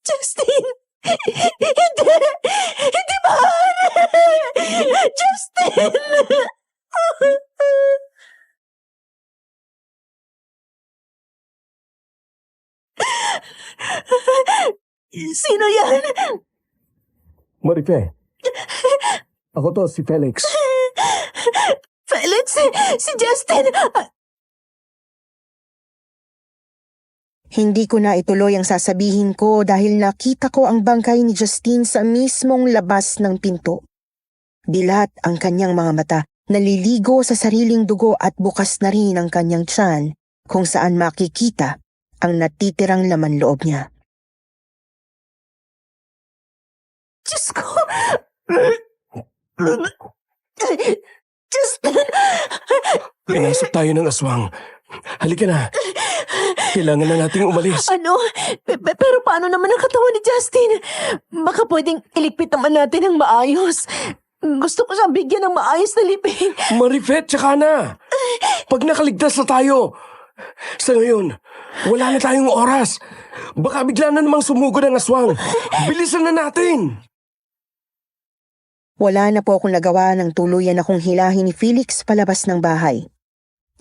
A: Justin! Hindi! Hindi ba? Justin! Sino yan?
B: Marife, ako to, si Felix.
A: Felix? Si Justin?
C: Hindi ko na ituloy ang sasabihin ko dahil nakita ko ang bangkay ni Justine sa mismong labas ng pinto. Dilat ang kanyang mga mata, naliligo sa sariling dugo at bukas na rin ang kanyang tiyan kung saan makikita ang natitirang laman loob niya.
A: Diyos ko! Justin!
B: Pinasok tayo ng aswang. Halika na. Kailangan na nating umalis.
A: Ano? Pero paano naman ang katawan ni Justin? Baka pwedeng iligpit naman natin ng maayos. Gusto ko siyang bigyan ng maayos na libing.
B: Marifet, tsaka na. Pag nakaligtas na tayo. Sa ngayon, wala na tayong oras. Baka bigla na namang sumugod ang aswang. Bilisan na natin.
C: Wala na po akong nagawa ng tuluyan akong hilahin ni Felix palabas ng bahay.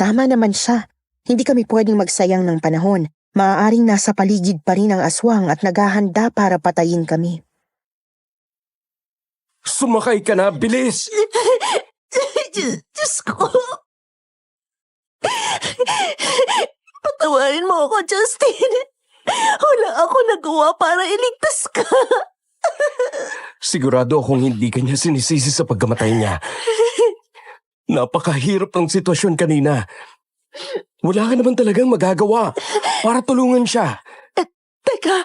C: Tama naman siya. Hindi kami pwedeng magsayang ng panahon. Maaaring nasa paligid pa rin ang aswang at naghahanda para patayin kami.
B: Sumakay ka na, bilis!
A: Diyos ko! Patawarin mo ako, Justin. Wala ako nagawa para iligtas ka.
B: Sigurado akong hindi ka niya sinisisi sa pagkamatay niya. Napakahirap ng sitwasyon kanina. Wala ka naman talagang magagawa para tulungan siya.
A: Teka,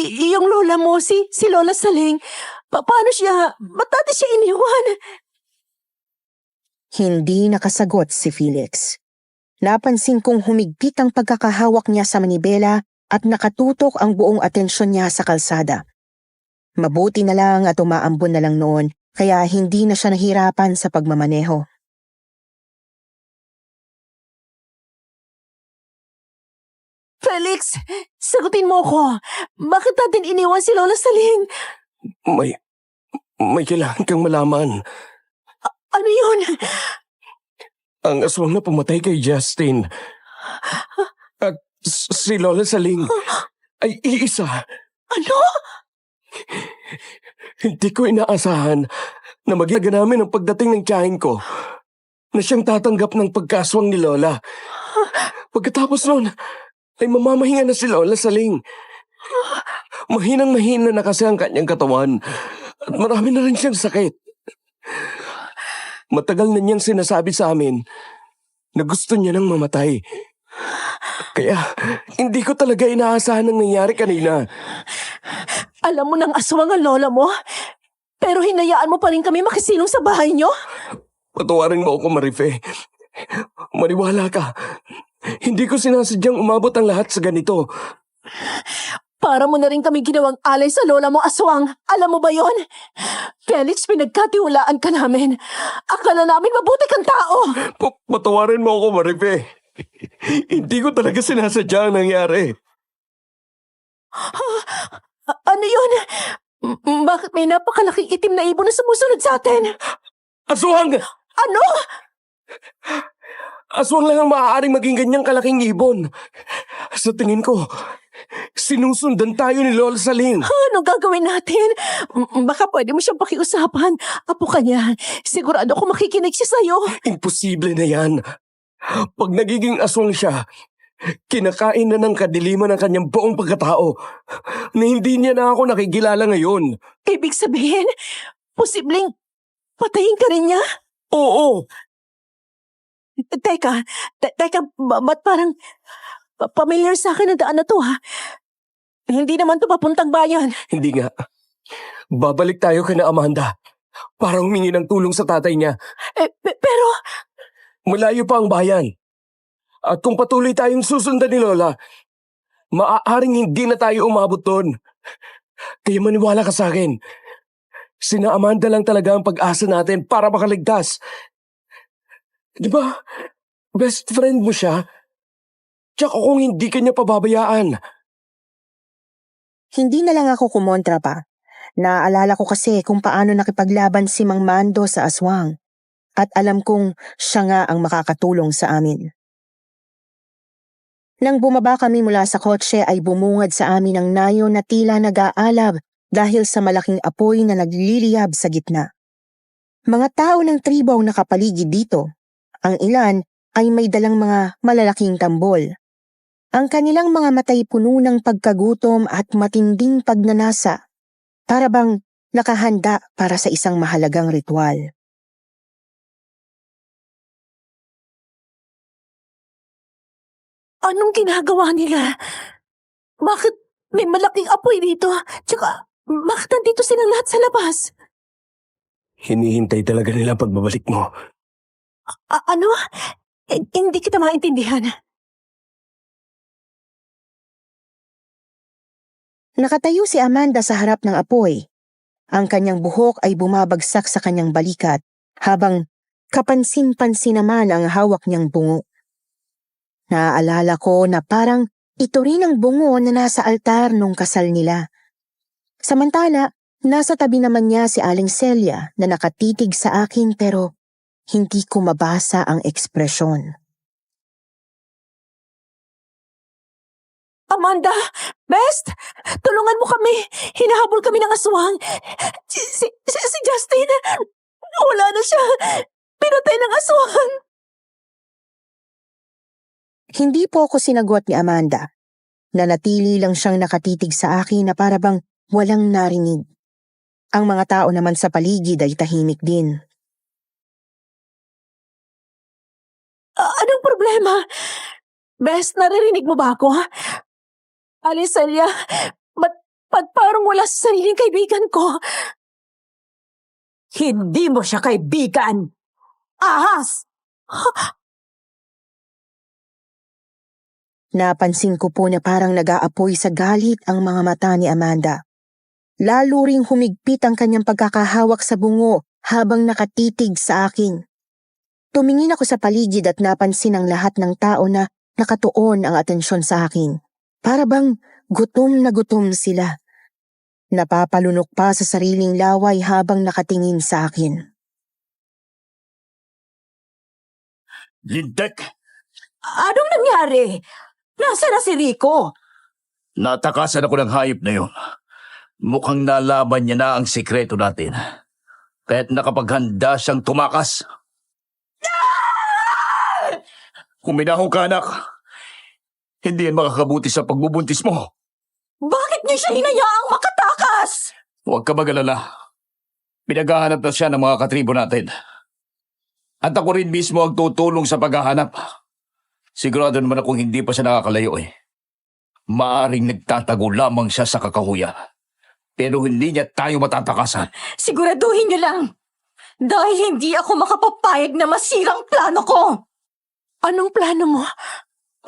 A: yung lola mo, si Lola Saling, paano siya, ba't natin siya iniwan?
C: Hindi nakasagot si Felix. Napansin kong humigpit ang pagkakahawak niya sa manibela at nakatutok ang buong atensyon niya sa kalsada. Mabuti na lang at umaambon na lang noon, kaya hindi na siya nahirapan sa pagmamaneho.
A: Felix, sagutin mo ko. Bakit natin iniwan si Lola Saling?
B: May kailangan kang malaman.
A: Ano yun?
B: Ang aswang na pumatay kay Justin. At si Lola Saling ay iisa.
A: Ano?
B: Hindi ko inaasahan na magiging namin ang pagdating ng tiyahin ko na siyang tatanggap ng pagkaswang ni Lola. Pagkatapos nun, ay mamamahinga na si Lola Saling. Mahinang-mahina na kasi ang kanyang katawan at marami na rin siyang sakit. Matagal na niyang sinasabi sa amin na gusto niya nang mamatay. Kaya hindi ko talaga inaasahan ang nangyari kanina.
A: Alam mo ng aswang ang lola mo, pero hinayaan mo pa rin kami makisilong sa bahay niyo?
B: Patawarin mo ako, Marife. Maniwala ka. Hindi ko sinasadyang umabot ang lahat sa ganito.
A: Para mo na rin kami ginawang alay sa lola mo, aswang. Alam mo ba yon? Felix, pinagkatiwalaan ka namin. Akala namin mabuti kang tao.
B: Patawarin mo ako, Marife. Hindi ko talaga sinasadya ang nangyari.
A: Ano yun? Bakit may napakalaking itim na ibon na sumusunod sa atin?
B: Aswang!
A: Ano?
B: Aswang lang ang maaaring maging ganyang kalaking ibon. Sa tingin ko, sinusundan tayo ni Lola Saling.
A: Anong gagawin natin? Baka pwede mo siyang pakiusapan. Apo ka niya. Sigurado ko makikinig siya sa'yo.
B: Imposible na yan. Pag nagiging aswang siya,
H: Kinakain na ng kadiliman ng kanyang buong pagkatao na hindi niya na ako nakikilala ngayon.
A: Ibig sabihin, posibleng patayin ka rin niya?
H: Oo,
A: Teka, ba't parang familiar sa akin ang daan na to, ha? Hindi naman to papuntang bayan.
H: hindi nga. Babalik tayo kay na Amanda para humingi ng tulong sa tatay niya.
A: Pero,
H: Malayo pa ang bayan. At kung patuloy tayong susundan ni Lola, maaaring hindi na tayo umabot doon. Kaya maniwala ka sa akin. Sina Amanda lang talaga ang pag-asa natin para makaligtas. Di ba? Best friend mo siya. Tsaka kung hindi ka niya pababayaan.
C: Hindi na lang ako kumontra pa. Naaalala ko kasi kung paano nakipaglaban si Mang Mando sa aswang. At alam kong siya nga ang makakatulong sa amin. Nang bumaba kami mula sa kotse ay bumungad sa amin ang nayo na tila nag-aalab dahil sa malaking apoy na nagliliyab sa gitna. Mga tao ng tribo ang nakapaligid dito. Ang ilan ay may dalang mga malalaking tambol. Ang kanilang mga matay puno ng pagkagutom at matinding pagnanasa, para bang nakahanda para sa isang mahalagang ritual.
A: anong ginagawa nila? Bakit may malaking apoy dito? Tsaka, bakit nandito silang lahat sa labas?
H: Hinihintay talaga nila ang pagbabalik mo.
A: Ano? Hindi kita maintindihan.
C: Nakatayo si Amanda sa harap ng apoy. Ang kanyang buhok ay bumabagsak sa kanyang balikat habang kapansin-pansin naman ang hawak niyang bungo. Naaalala ko na parang ito rin ang bungo na nasa altar nung kasal nila. Samantala, nasa tabi naman niya si Aling Celia na nakatitig sa akin pero hindi ko mabasa ang ekspresyon.
A: Amanda! Best! Tulungan mo kami! Hinahabol kami ng aswang! Si Justin! Wala na siya! Pinatay ng aswang!
C: Hindi po ako sinagot ni Amanda. Nanatili lang siyang nakatitig sa akin na para bang walang narinig. Ang mga tao naman sa paligid ay tahimik din.
A: Anong problema? Best, naririnig mo ba ako? Alicelia, ba't parang wala sa sariling kaibigan ko?
F: Hindi mo siya kaibigan! Ahas!
C: Napansin ko po na parang nag-aapoy sa galit ang mga mata ni Amanda. Lalo ring humigpit ang kanyang pagkakahawak sa bungo habang nakatitig sa akin. Tumingin ako sa paligid at napansin ang lahat ng tao na nakatuon ang atensyon sa akin. Para bang gutom na gutom sila. Napapalunok pa sa sariling laway habang nakatingin sa akin.
G: Lintek,
F: Anong nangyari? Nasaan na si Rico?
G: natakasan ako ng hayop na yun. Mukhang nalaman niya na ang sikreto natin. Kaya't nakapaghanda siyang tumakas. Huminahon ka, anak. Hindi yan makakabuti sa pagbubuntis mo.
F: Bakit niyo siya hinayaang makatakas?
G: Huwag ka mag-alala. Pinaghahanap na siya ng mga katribo natin. At ako rin mismo ang tutulong sa paghahanap. Sigurado naman akong hindi pa siya nakakalayo eh. Maaring nagtatago lamang siya sa kakahuyan. Pero hindi niya tayo matatakasan.
D: Siguraduhin niyo lang. Dahil hindi ako makapapayag na masirang plano ko.
A: Anong plano mo?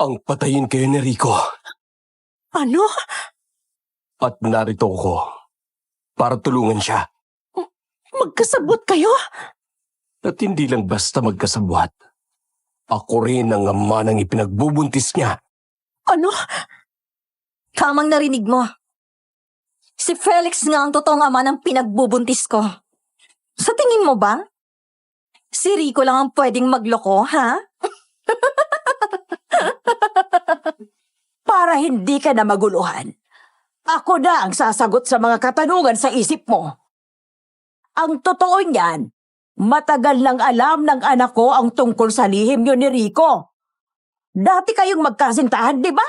H: Ang patayin kayo ni Rico.
A: Ano?
H: At narito ako para tulungan siya.
A: Magkasabot kayo?
H: At hindi lang basta magkasabwat. Ako rin ang ama ng ipinagbubuntis niya.
A: Ano?
D: Tamang narinig mo. Si Felix nga ang totoong ama ng pinagbubuntis ko. Sa tingin mo ba? Si Rico lang ang pwedeng magloko, ha?
F: Para hindi ka na maguluhan. Ako na ang sasagot sa mga katanungan sa isip mo. Ang totoo niyan, matagal nang alam ng anak ko ang tungkol sa lihim niyo ni Rico. Dati kayong magkasintahan, di ba?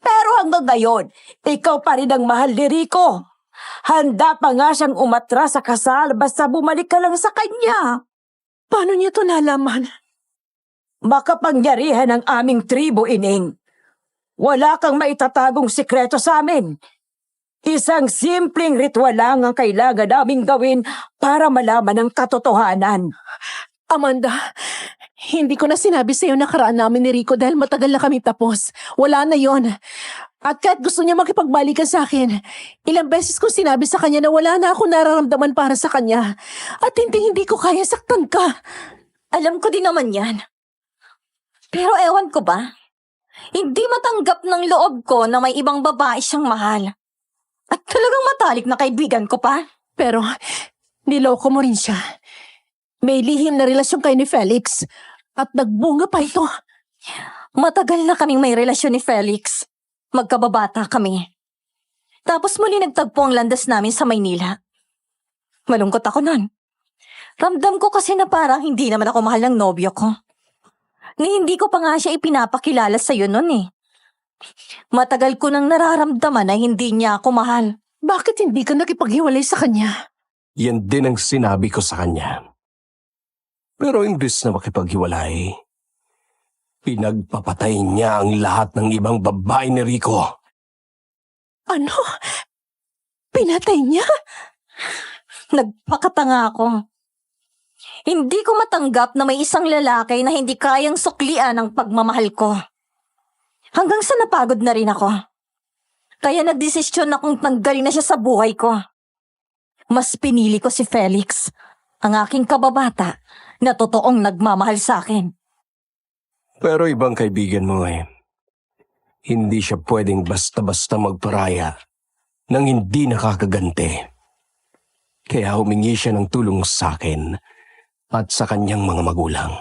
F: Pero hanggang ngayon, ikaw pa rin ang mahal ni Rico. Handa pa nga siyang umatras sa kasal basta bumalik ka lang sa kanya.
A: Paano niyo to nalaman?
F: Makapangyarihan ng aming tribo, Ining. Wala kang maitatagong sikreto sa amin. Isang simpleng ritual lang ang kailangan naming gawin para malaman ang katotohanan.
A: Amanda, hindi ko na sinabi sa'yo nakaraan namin ni Rico dahil matagal na kami tapos. Wala na yon. At kahit gusto niya makipagbalikan sa akin, ilang beses ko sinabi sa kanya na wala na ako nararamdaman para sa kanya. At hindi ko kaya saktan ka.
D: Alam ko din naman yan. Pero ewan ko ba? Hindi matanggap ng loob ko na may ibang babae siyang mahal. At talagang matalik na kaibigan ko pa.
A: Pero niloko mo rin siya. May lihim na relasyon kayo ni Felix. At nagbunga pa ito.
D: Matagal na kaming may relasyon ni Felix. Magkababata kami. Tapos muli nagtagpo ang landas namin sa Maynila. Malungkot ako nun. Ramdam ko kasi na parang hindi naman ako mahal ng nobyo ko. Ni hindi ko pa nga siya ipinapakilala sa'yo nun eh. Matagal ko nang nararamdaman na hindi niya ako mahal.
A: Bakit hindi ka nakipaghiwalay sa kanya?
H: Yan din ang sinabi ko sa kanya. Pero imbes na makipaghiwalay, pinagpapatay niya ang lahat ng ibang babae ni Rico.
A: Ano? Pinatay niya?
D: Nagpakatanga ako. Hindi ko matanggap na may isang lalaki na hindi kayang suklian ang pagmamahal ko. Hanggang sa napagod na rin ako. Kaya nagdesisyon akong tanggalin na siya sa buhay ko. Mas pinili ko si Felix, ang aking kababata, na totoong nagmamahal sa akin.
H: Pero ibang kaibigan mo eh. Hindi siya pwedeng basta-basta magparaya nang hindi nakakaganti. Kaya humingi siya ng tulong sa akin at sa kanyang mga magulang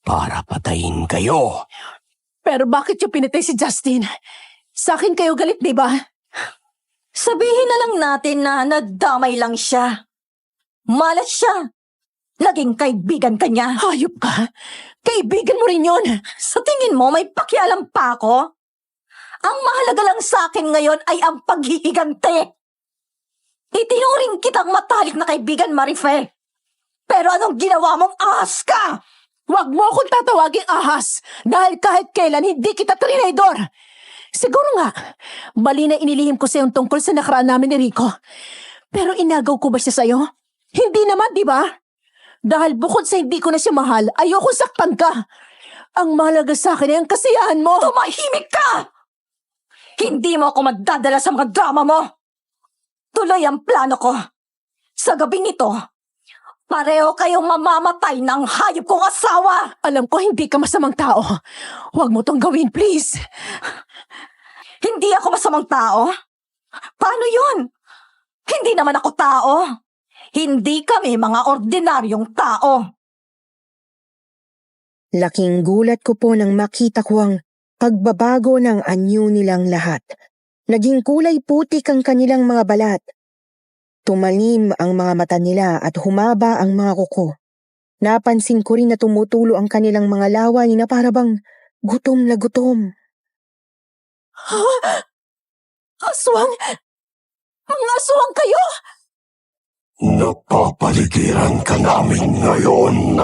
H: para patayin kayo.
A: Pero bakit yung pinatay si Justin? Sa akin kayo galit, di ba?
D: Sabihin na lang natin na nadamay lang siya. Malas siya. Naging kaibigan ka niya.
A: Hayop ka. Kaibigan mo rin yun.
D: Sa tingin mo, may pakialam pa ako? Ang mahalaga lang sa akin ngayon ay ang paghihigante. Itinuring kitang matalik na kaibigan, Marife. Pero anong ginawa mong ahas ka?
A: Huwag mo akong tatawaging ahas dahil kahit kailan hindi kita trinidor. Siguro nga, bali na inilihim ko sa iyong tungkol sa nakaraan namin ni Rico. Pero inagaw ko ba siya sa'yo? Hindi naman, di ba? Dahil bukod sa hindi ko na siya mahal, ayoko saktan ka. Ang mahalaga sa akin ay ang kasiyahan mo.
D: Tumahimik ka! Hindi mo ako magdadala sa mga drama mo. Tuloy ang plano ko. Sa gabing ito, pareho kayong mamamatay ng hayop kong asawa.
A: Alam ko hindi ka masamang tao. Huwag mo tong gawin, please.
D: Hindi ako masamang tao? Paano yun? Hindi naman ako tao. Hindi kami mga ordinaryong tao.
C: Laking gulat ko po nang makita ko ang pagbabago ng anyo nilang lahat. Naging kulay putik ang kanilang mga balat. Tumalim ang mga mata nila at humaba ang mga kuko. Napansin ko rin na tumutulo ang kanilang mga lawa na parabang gutom na gutom.
A: Aswang? Mga aswang kayo?
I: Napapaligiran ka namin ngayon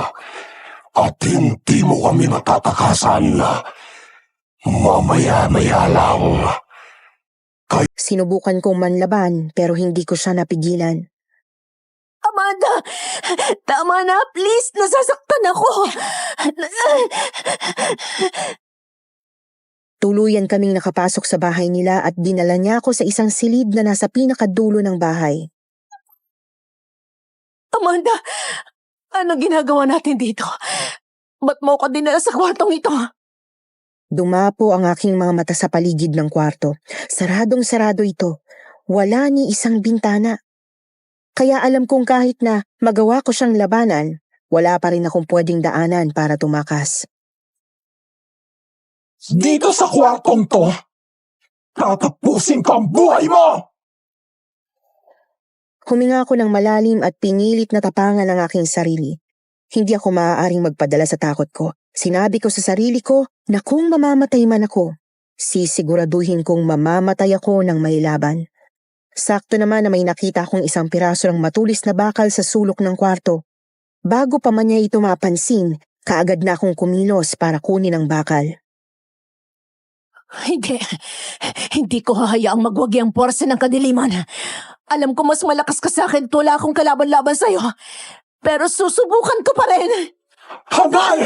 I: at hindi mo kami matatakasan. Mamaya-maya lang.
C: Sinubukan kong manlaban pero hindi ko siya napigilan.
A: Amanda! Tama na, please! Nasasaktan ako!
C: Tuluyan kaming nakapasok sa bahay nila at dinala niya ako sa isang silid na nasa pinakadulo ng bahay.
A: Amanda! Ano ginagawa natin dito? Ba't mo ko dinala sa kwartong ito?
C: Dumapo ang aking mga mata sa paligid ng kwarto. Saradong-sarado ito. Wala ni isang bintana. Kaya alam kong kahit na magawa ko siyang labanan, wala pa rin akong pwedeng daanan para tumakas.
I: Dito sa kwartong to, tatapusin ko ang buhay mo!
C: Huminga ako ng malalim at pinilit na tapangan ang aking sarili. Hindi ako maaaring magpadala sa takot ko. Sinabi ko sa sarili ko na kung mamamatay man ako, sisiguraduhin kong mamamatay ako ng may laban. Sakto naman na may nakita akong isang piraso ng matulis na bakal sa sulok ng kwarto. Bago pa man niya ito mapansin, kaagad na akong kumilos para kunin ang bakal.
A: Hindi ko hahayaang magwagi ang porsa ng kadiliman. Alam ko mas malakas ka sa akin, wala akong kalaban-laban sa'yo. Pero susubukan ko pa rin.
I: Hangal!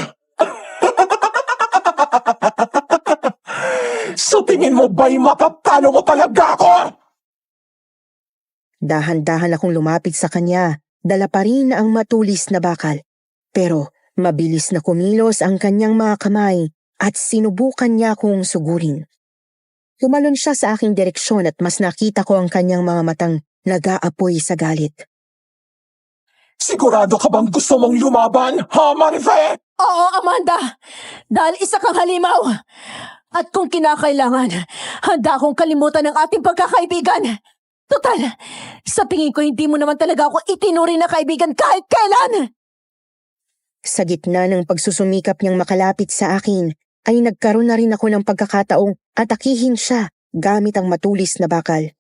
I: Sa tingin mo ba'y mapapalo mo talaga ako?
C: Dahan-dahan akong lumapit sa kanya, dala pa rin ang matulis na bakal. Pero mabilis na kumilos ang kanyang mga kamay at sinubukan niya akong sugurin. Tumalon siya sa aking direksyon at mas nakita ko ang kanyang mga matang nag-aapoy sa galit.
I: Sigurado ka bang gusto mong lumaban, ha, Marife?
A: Oo, Amanda. Dahil isa kang halimaw. At kung kinakailangan, handa akong kalimutan ang ating pagkakaibigan. Total, sa tingin ko hindi mo naman talaga ako itinuri na kaibigan kahit kailan.
C: Sa gitna ng pagsusumikap niyang makalapit sa akin, ay nagkaroon na rin ako ng pagkakataong atakihin siya gamit ang matulis na bakal.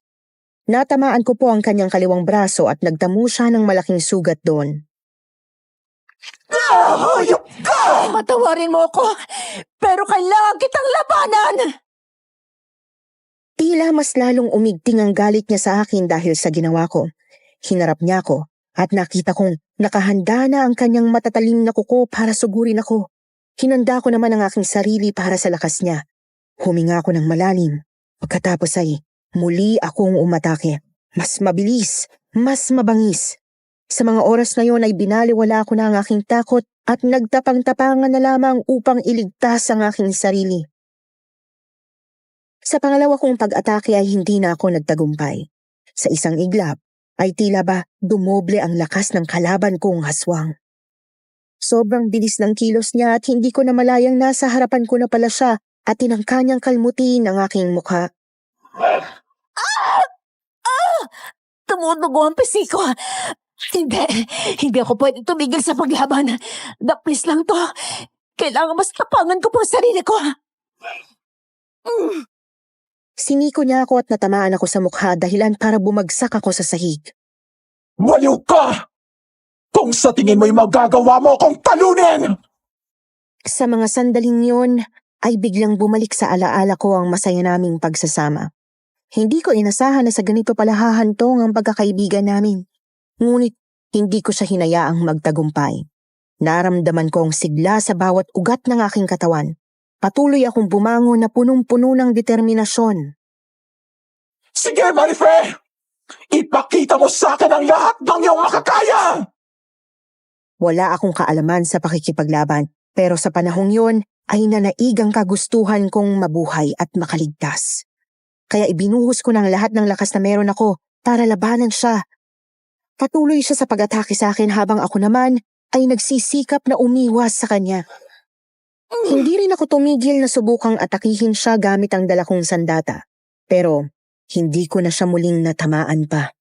C: Natamaan ko po ang kanyang kaliwang braso at nagtamo siya ng malaking sugat doon.
I: Hayop ka!
A: Patawarin mo ako, pero kailangan kitang labanan.
C: Tila mas lalong umigting ang galit niya sa akin dahil sa ginawa ko. Hinarap niya ako at nakita kong nakahanda na ang kanyang matatalim na kuko para sugurin ako. Hinanda ko naman ang aking sarili para sa lakas niya. Huminga ako ng malalim. Pagkatapos ay muli akong umatake. Mas mabilis, mas mabangis. Sa mga oras na yon ay binaliwala ko na ang aking takot at nagtapang-tapangan na lamang upang iligtas ang aking sarili. Sa pangalawa kong pag-atake ay hindi na ako nagtagumpay. Sa isang iglap ay tila ba dumoble ang lakas ng kalaban kong haswang. Sobrang bilis ng kilos niya at hindi ko na malayang nasa harapan ko na pala siya at tinangka niyang kalmutin ang aking mukha.
A: Tumutugo ang pisi ko. Hindi ako pwede tumigil sa paglaban. Daplis lang to. Kailangan mas tapangan ko po ang sarili ko.
C: Siniko niya ako at natamaan ako sa mukha dahilan para bumagsak ako sa sahig.
I: Waliw ka! Kung sa tingin mo'y magagawa mo akong talunin!
C: Sa mga sandaling yun, ay biglang bumalik sa alaala ko ang masaya naming pagsasama. Hindi ko inasahan na sa ganito pala hahantong ang pagkakaibigan namin. Ngunit hindi ko siya hinayaang magtagumpay. Naramdaman ko ang sigla sa bawat ugat ng aking katawan. Patuloy akong bumangon na punong-puno ng determinasyon.
I: Sige, Marife! Ipakita mo sa akin ang lahat ng iyong makakaya!
C: Wala akong kaalaman sa pakikipaglaban, pero sa panahong yun ay nanaig ang kagustuhan kong mabuhay at makaligtas. Kaya ibinuhos ko ng lahat ng lakas na meron ako para labanan siya. Patuloy siya sa pag-atake sa akin habang ako naman ay nagsisikap na umiwas sa kanya. Hindi rin ako tumigil na subukang atakihin siya gamit ang dala kong sandata. Pero hindi ko na siya muling natamaan pa.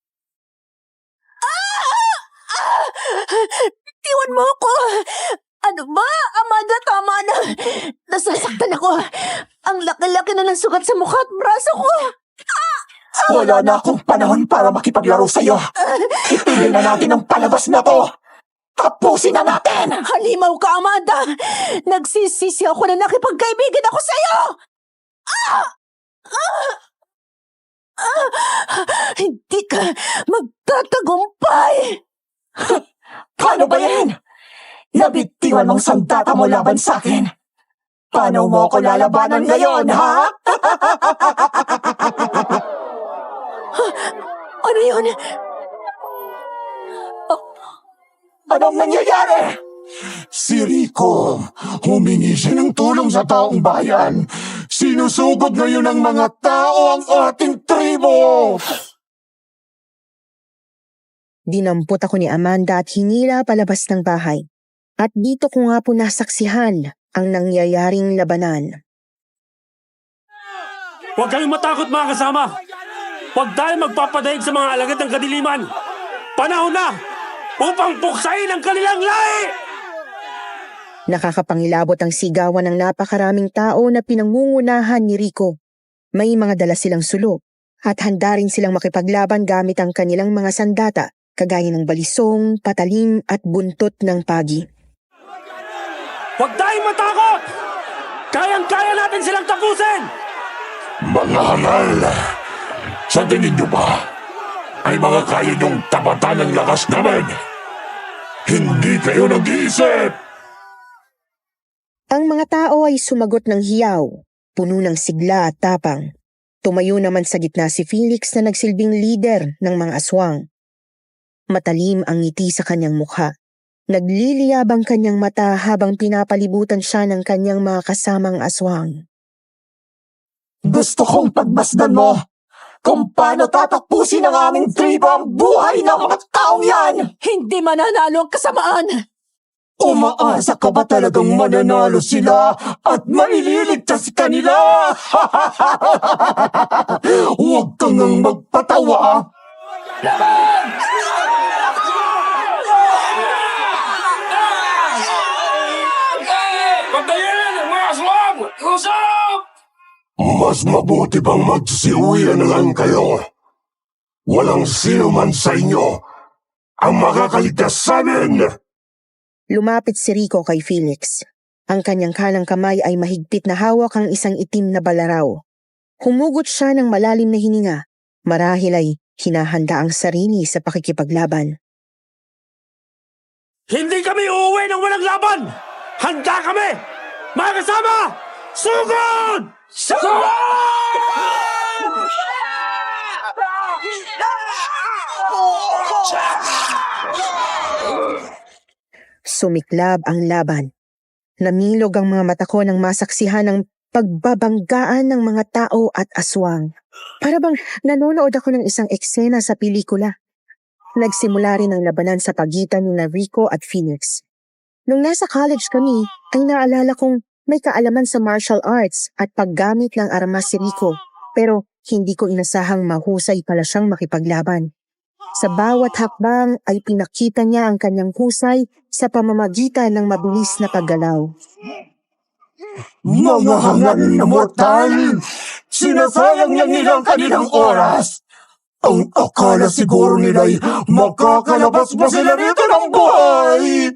A: Tiwan mo ako! Ano ba? Amanda, tama na! Nasasaktan ako! Ang laki-laki na ng sugat sa mukha at braso ko!
I: Wala na akong panahon para makipaglaro sa'yo. Itigil na natin ang palabas na to. Tapusin na natin!
A: Halimaw ka, Amanda! Nagsisisi ako na nakipagkaibigan ako sa'yo! Hindi ka magtatagumpay!
I: Paano ba yan? Nabitiwan mong sandata mo laban sa akin. Paano mo ako lalabanan ngayon, ha?
A: Ano yun?
I: Anong nangyayari? Si Rico, humingi siya ng tulong sa taong bayan. Sinusugod ngayon ng mga tao ang ating tribo.
C: Dinampot ako ni Amanda at hinila palabas ng bahay. At dito ko nga po nasaksihan ang nangyayaring labanan.
B: Huwag kayong matakot mga kasama! Huwag tayo magpapadaig sa mga alagad ng kadiliman! Panahon na upang puksain ang kanilang lahi!
C: Nakakapangilabot ang sigawan ng napakaraming tao na pinangungunahan ni Rico. May mga dala silang sulo at handa rin silang makipaglaban gamit ang kanilang mga sandata, kagaya ng balisong, patalim at buntot ng pagi.
B: Huwag tayong matakot! Kayang-kaya natin silang tapusin!
I: Mga hangal, sa tingin niyo ba ay mga kaya niyong tapatan ang lakas namin? Hindi kayo nag-iisip!
C: Ang mga tao ay sumagot ng hiyaw, puno ng sigla at tapang. Tumayo naman sa gitna si Felix na nagsilbing leader ng mga aswang. Matalim ang ngiti sa kanyang mukha. Nagliliyab ang kanyang mata habang pinapalibutan siya ng kanyang mga kasamang aswang.
I: Gusto kong pagmasdan mo kung paano tatakpusin ng aming tribo ang buhay ng mga taong yan!
A: Hindi mananalo ang kasamaan!
I: Umaasa ka ba talagang mananalo sila at maililigtas kanila? Huwag kang ngang magpatawa!
G: Patayin ang mga aswang! Usap!
I: Mas mabuti bang magsiuwian na lang kayo? Walang sino man sa inyo ang makakaligtas sa amin!
C: Lumapit si Rico kay Felix. Ang kanyang kanang kamay ay mahigpit na hawak ang isang itim na balaraw. Humugot siya ng malalim na hininga. Marahil ay hinahanda ang sarili sa pakikipaglaban.
B: Hindi kami uuwi ng walang laban! Handa kami! Mga kasama! Sugod!
C: Sumiklab ang laban. Namilog ang mga mata ko nang masaksihan ng pagbabanggaan ng mga tao at aswang. Para bang nanonood ako ng isang eksena sa pelikula. Nagsimula rin ang labanan sa pagitan ni Rico at Phoenix. Nung nasa college kami, ay naalala kong may kaalaman sa martial arts at paggamit ng armas si Rico, pero hindi ko inasahang mahusay pala siyang makipaglaban. Sa bawat hakbang ay pinakita niya ang kanyang husay sa pamamagitan ng mabilis na paggalaw.
I: Mga hangal na mortal! Sinasayang lang nila ang kanilang oras! Ang akala siguro nila'y makakalabas ba sila rito ng buhay?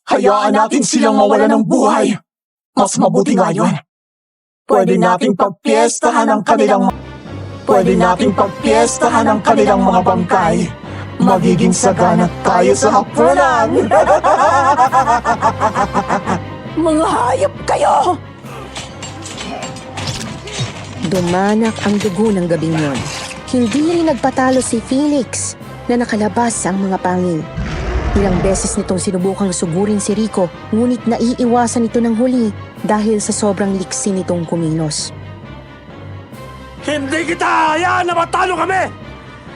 I: Hayaan natin silang mawala ng buhay! Mas mabuti nga yun! Pwede nating pagpiestahan ang kanilang mga bangkay. Magiging sagana tayo sa hapunan!
A: Mga hayop kayo!
C: Dumanak ang dugo ng gabing yon. Hindi rin nagpatalo si Felix na nakalabas ang mga pangil. Ilang beses nitong sinubukang sugurin si Rico, ngunit naiiwasan ito ng huli dahil sa sobrang liksi nitong kumilos.
B: Hindi kita hayaan na matalo kami!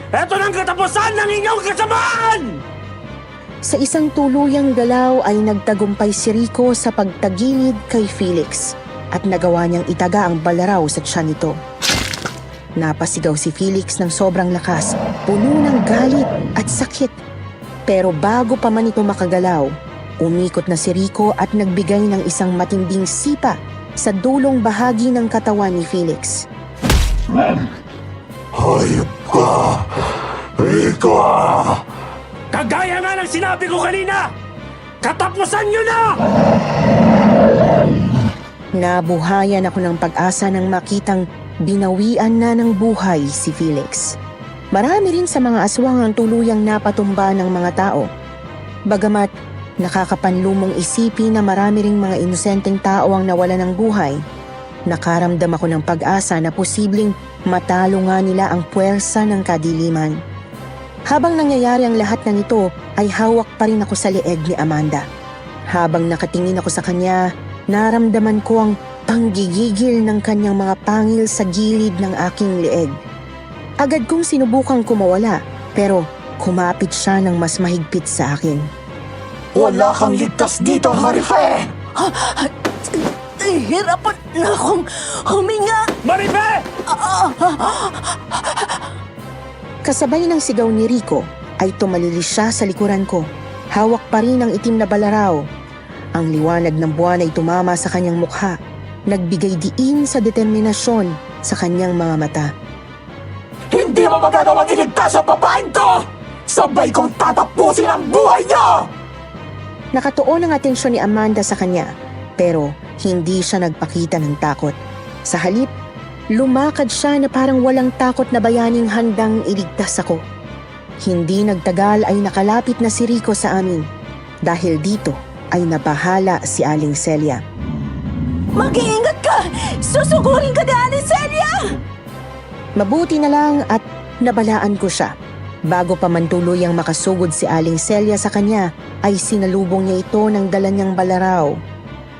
B: Ito ng katapusan ng inyong kasamaan!
C: Sa isang tuluyang galaw ay nagtagumpay si Rico sa pagtagilid kay Felix at nagawa niyang itaga ang balaraw sa tiyan nito. Napasigaw si Felix ng sobrang lakas, puno ng galit at sakit. Pero bago pa man ito makagalaw, umikot na si Rico at nagbigay ng isang matinding sipa sa dulong bahagi ng katawan ni Felix.
I: Hayop ka! Rico!
B: Kagaya nga ng sinabi ko kanina! Katapusan nyo na!
C: Nabuhayan ako ng pag-asa nang makitang binawian na ng buhay si Felix. Marami rin sa mga aswang ang tuluyang napatumba ng mga tao. Bagamat nakakapanlumong isipin na marami ring mga inosenteng tao ang nawala ng buhay, nakaramdam ako ng pag-asa na posibleng matalo nga nila ang puwersa ng kadiliman. Habang nangyayari ang lahat ng ito, ay hawak pa rin ako sa leeg ni Amanda. Habang nakatingin ako sa kanya, naramdaman ko ang panggigigil ng kanyang mga pangil sa gilid ng aking leeg. Agad kong sinubukang kumawala, pero kumapit siya ng mas mahigpit sa akin.
I: Wala kang ligtas dito, Marife!
A: Hirapan na akong huminga!
B: Marife!
C: Kasabay ng sigaw ni Rico, ay tumalilis siya sa likuran ko. Hawak pa rin ang itim na balaraw. Ang liwanag ng buwan ay tumama sa kanyang mukha, nagbigay diin sa determinasyon sa kanyang mga mata.
I: Hindi mo magagawang iligtas ang babaeng ko! Sabay kong tatapusin ang buhay niya!
C: Nakatuon ang atensyon ni Amanda sa kanya, pero hindi siya nagpakita ng takot. Sa halip, lumakad siya na parang walang takot na bayaning handang iligtas ako. Hindi nagtagal ay nakalapit na si Rico sa amin. Dahil dito ay nabahala si Aling Celia.
F: Mag-iingat ka! Susugurin ka ni Aling Celia!
C: Mabuti na lang at nabalaan ko siya. Bago pa man tuluyang makasugod si Aling Celia sa kanya, ay sinalubong niya ito ng dala niyang balaraw.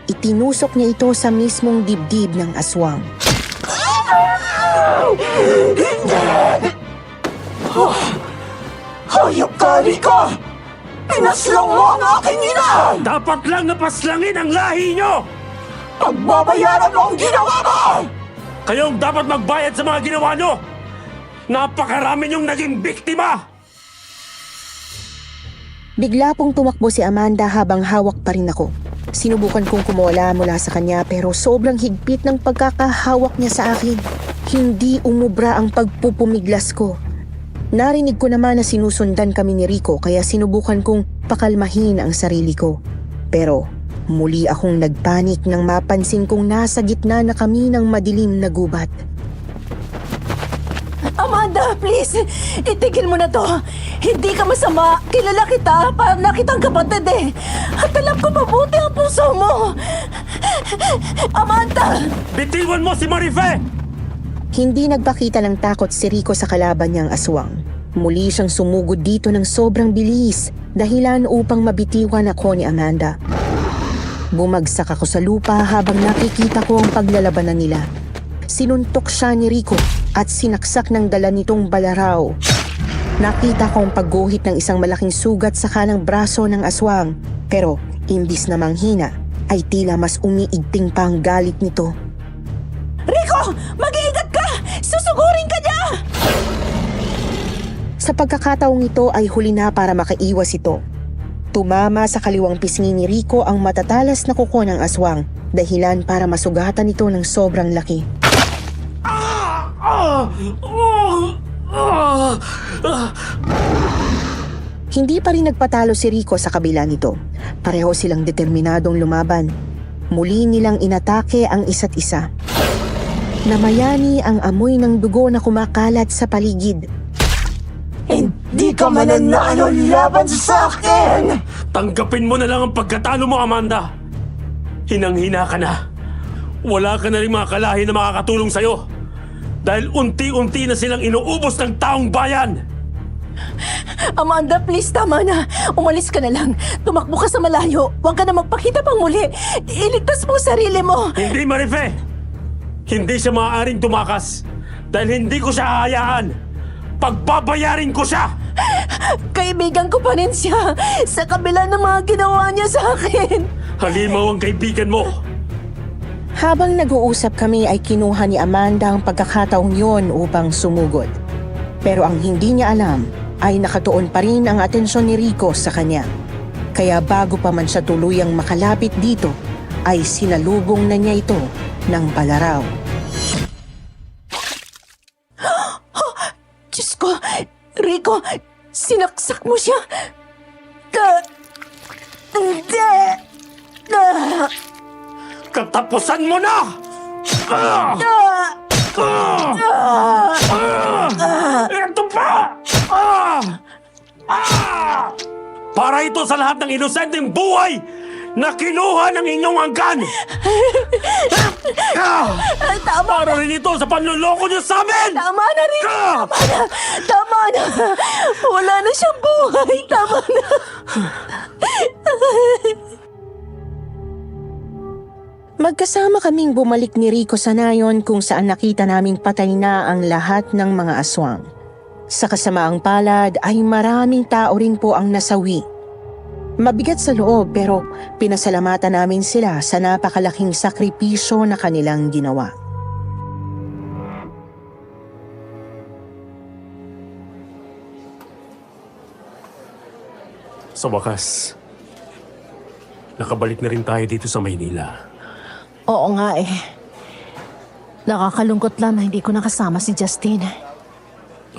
C: Itinusok niya ito sa mismong dibdib ng aswang.
I: Hayop ka, Rico! Pinaslang mo ang aking ina!
B: Dapat lang napaslangin ang lahi nyo!
I: Pagbabayaran mo ang ginawa mo!
B: Kayong dapat magbayad sa mga ginawa nyo! Napakarami nyong naging biktima!
C: Bigla pong tumakbo si Amanda habang hawak pa rin ako. Sinubukan kong kumawala mula sa kanya pero sobrang higpit ng pagkakahawak niya sa akin. Hindi umubra ang pagpupumiglas ko. Narinig ko naman na sinusundan kami ni Rico kaya sinubukan kong pakalmahin ang sarili ko. Pero muli akong nagpanik nang mapansin kong nasa gitna na kami ng madilim na gubat.
F: Amanda, please! Itigil mo na to! Hindi ka masama! Kilala kita! Parang nakitang kapatid eh! At alam ko mabuti ang puso mo! Amanda!
B: Bitiwan mo si Marife!
C: Hindi nagpakita ng takot si Rico sa kalaban niyang aswang. Muli siyang sumugod dito ng sobrang bilis, dahilan upang mabitiwan ako ni Amanda. Bumagsak ako sa lupa habang nakikita ko ang paglalabanan nila. Sinuntok siya ni Rico at sinaksak ng dala nitong balaraw. Nakita kong pagguhit ng isang malaking sugat sa kanang braso ng aswang, pero imbis na manghina, ay tila mas umiigting pa ang galit nito.
F: Rico! Mag-iingat ka! Susugurin ka niya!
C: Sa pagkakataong ito ay huli na para makaiwas ito. Tumama sa kaliwang pisngi ni Rico ang matatalas na kuko ng aswang, dahilan para masugatan ito ng sobrang laki. Hindi pa rin nagpatalo si Rico sa kabila nito. Pareho silang determinadong lumaban. Muli nilang inatake ang isa't isa. Namayani ang amoy ng dugo na kumakalat sa paligid.
I: Hindi ka mananalo laban sa akin!
B: Tanggapin mo na lang ang pagkatalo mo, Amanda! Hinang-hina ka na. Wala ka na rin mga kalahi na makakatulong sa'yo. Dahil unti-unti na silang inuubos ng taong bayan!
F: Amanda, please, tama na. Umalis ka na lang. Tumakbo ka sa malayo. Huwag ka na magpakita pang muli. Iligtas mo ang sarili mo.
B: Hindi, Marife! Hindi siya maaaring tumakas. Dahil hindi ko siya hahayaan. Pagbabayarin ko siya!
F: Kaibigan ko pa rin siya. Sa kabila ng mga ginawa niya sa akin.
B: Halimaw ang kaibigan mo.
C: Habang nag-uusap kami ay kinuha ni Amanda ang pagkakataong yon upang sumugod. Pero ang hindi niya alam ay nakatuon pa rin ang atensyon ni Rico sa kanya. Kaya bago pa man siya tuluyang makalapit dito, ay sinalubong na niya ito ng balaraw.
F: Diyos ko, Rico, sinaksak mo siya. Hindi.
B: Katapusan mo na! Ito pa! Para ito sa lahat ng inosenteng buhay na kinuha ng inyong angkan!
F: Tama
B: Para rin ito sa panluloko niyo sa amin!
F: Tama na, Rico. Tama na. Tama na. Wala na siyang buhay. Tama na.
C: Magkasama kaming bumalik ni Rico sa nayon kung saan nakita naming patay na ang lahat ng mga aswang. Sa kasamaang palad ay maraming tao rin po ang nasawi. Mabigat sa loob pero pinasalamatan namin sila sa napakalaking sakripisyo na kanilang ginawa.
B: Sa wakas, nakabalik na rin tayo dito sa Maynila.
A: Oo nga eh. Nakakalungkot lang na hindi ko nakasama si Justin.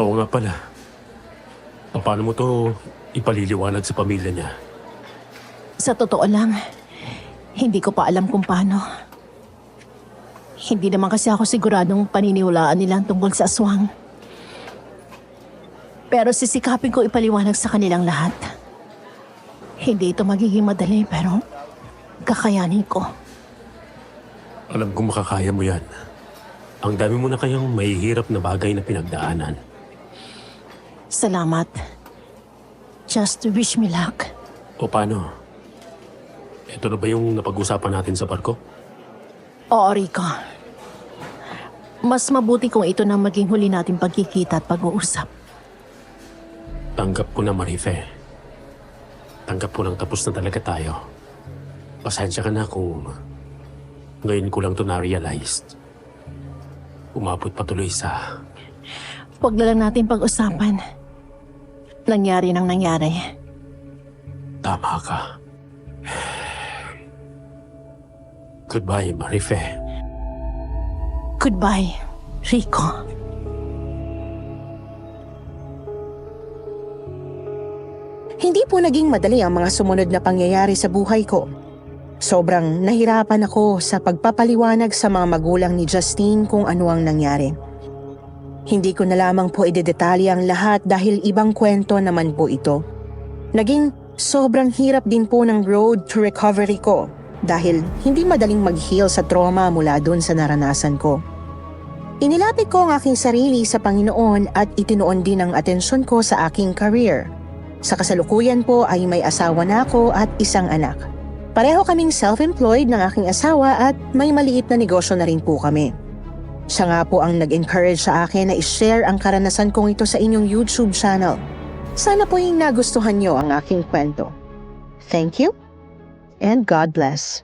B: Oo nga pala. Paano mo to ipaliliwanag sa pamilya niya?
A: Sa totoo lang, hindi ko pa alam kung paano. Hindi naman kasi ako siguradong paniniwalaan nila tungkol sa aswang. Pero sisikapin ko ipaliwanag sa kanilang lahat. Hindi ito magiging madali pero kakayanin ko.
B: Alam kong makakaya mo yan. Ang dami mo na kayang mahihirap na bagay na pinagdaanan.
A: Salamat. Just wish me luck.
B: O paano? Ito na ba yung napag-usapan natin sa barko?
A: Oo, Rico. Mas mabuti kung ito na maging huli natin pagkikita at pag-uusap.
B: Tanggap ko na, Marife. Tanggap ko lang tapos na talaga tayo. Pasensya ka na kung ngayon ko lang ito na-realized. Umabot patuloy sa...
A: Huwag na lang natin pag-usapan. Nangyari nang nangyari.
B: Tama ka. Goodbye, Marife.
A: Goodbye, Rico.
C: Hindi po naging madali ang mga sumunod na pangyayari sa buhay ko. Sobrang nahirapan ako sa pagpapaliwanag sa mga magulang ni Justine kung ano ang nangyari. Hindi ko na lamang po idedetalye ang lahat dahil ibang kwento naman po ito. Naging sobrang hirap din po ng road to recovery ko dahil hindi madaling mag-heal sa trauma mula dun sa naranasan ko. Inilapit ko ang aking sarili sa Panginoon at itinuon din ang atensyon ko sa aking career. Sa kasalukuyan po ay may asawa na ako at isang anak. Pareho kaming self-employed ng aking asawa at may maliit na negosyo na rin po kami. Siya nga po ang nag-encourage sa akin na i-share ang karanasan kong ito sa inyong YouTube channel. Sana po yung nagustuhan nyo ang aking kwento. Thank you and God bless.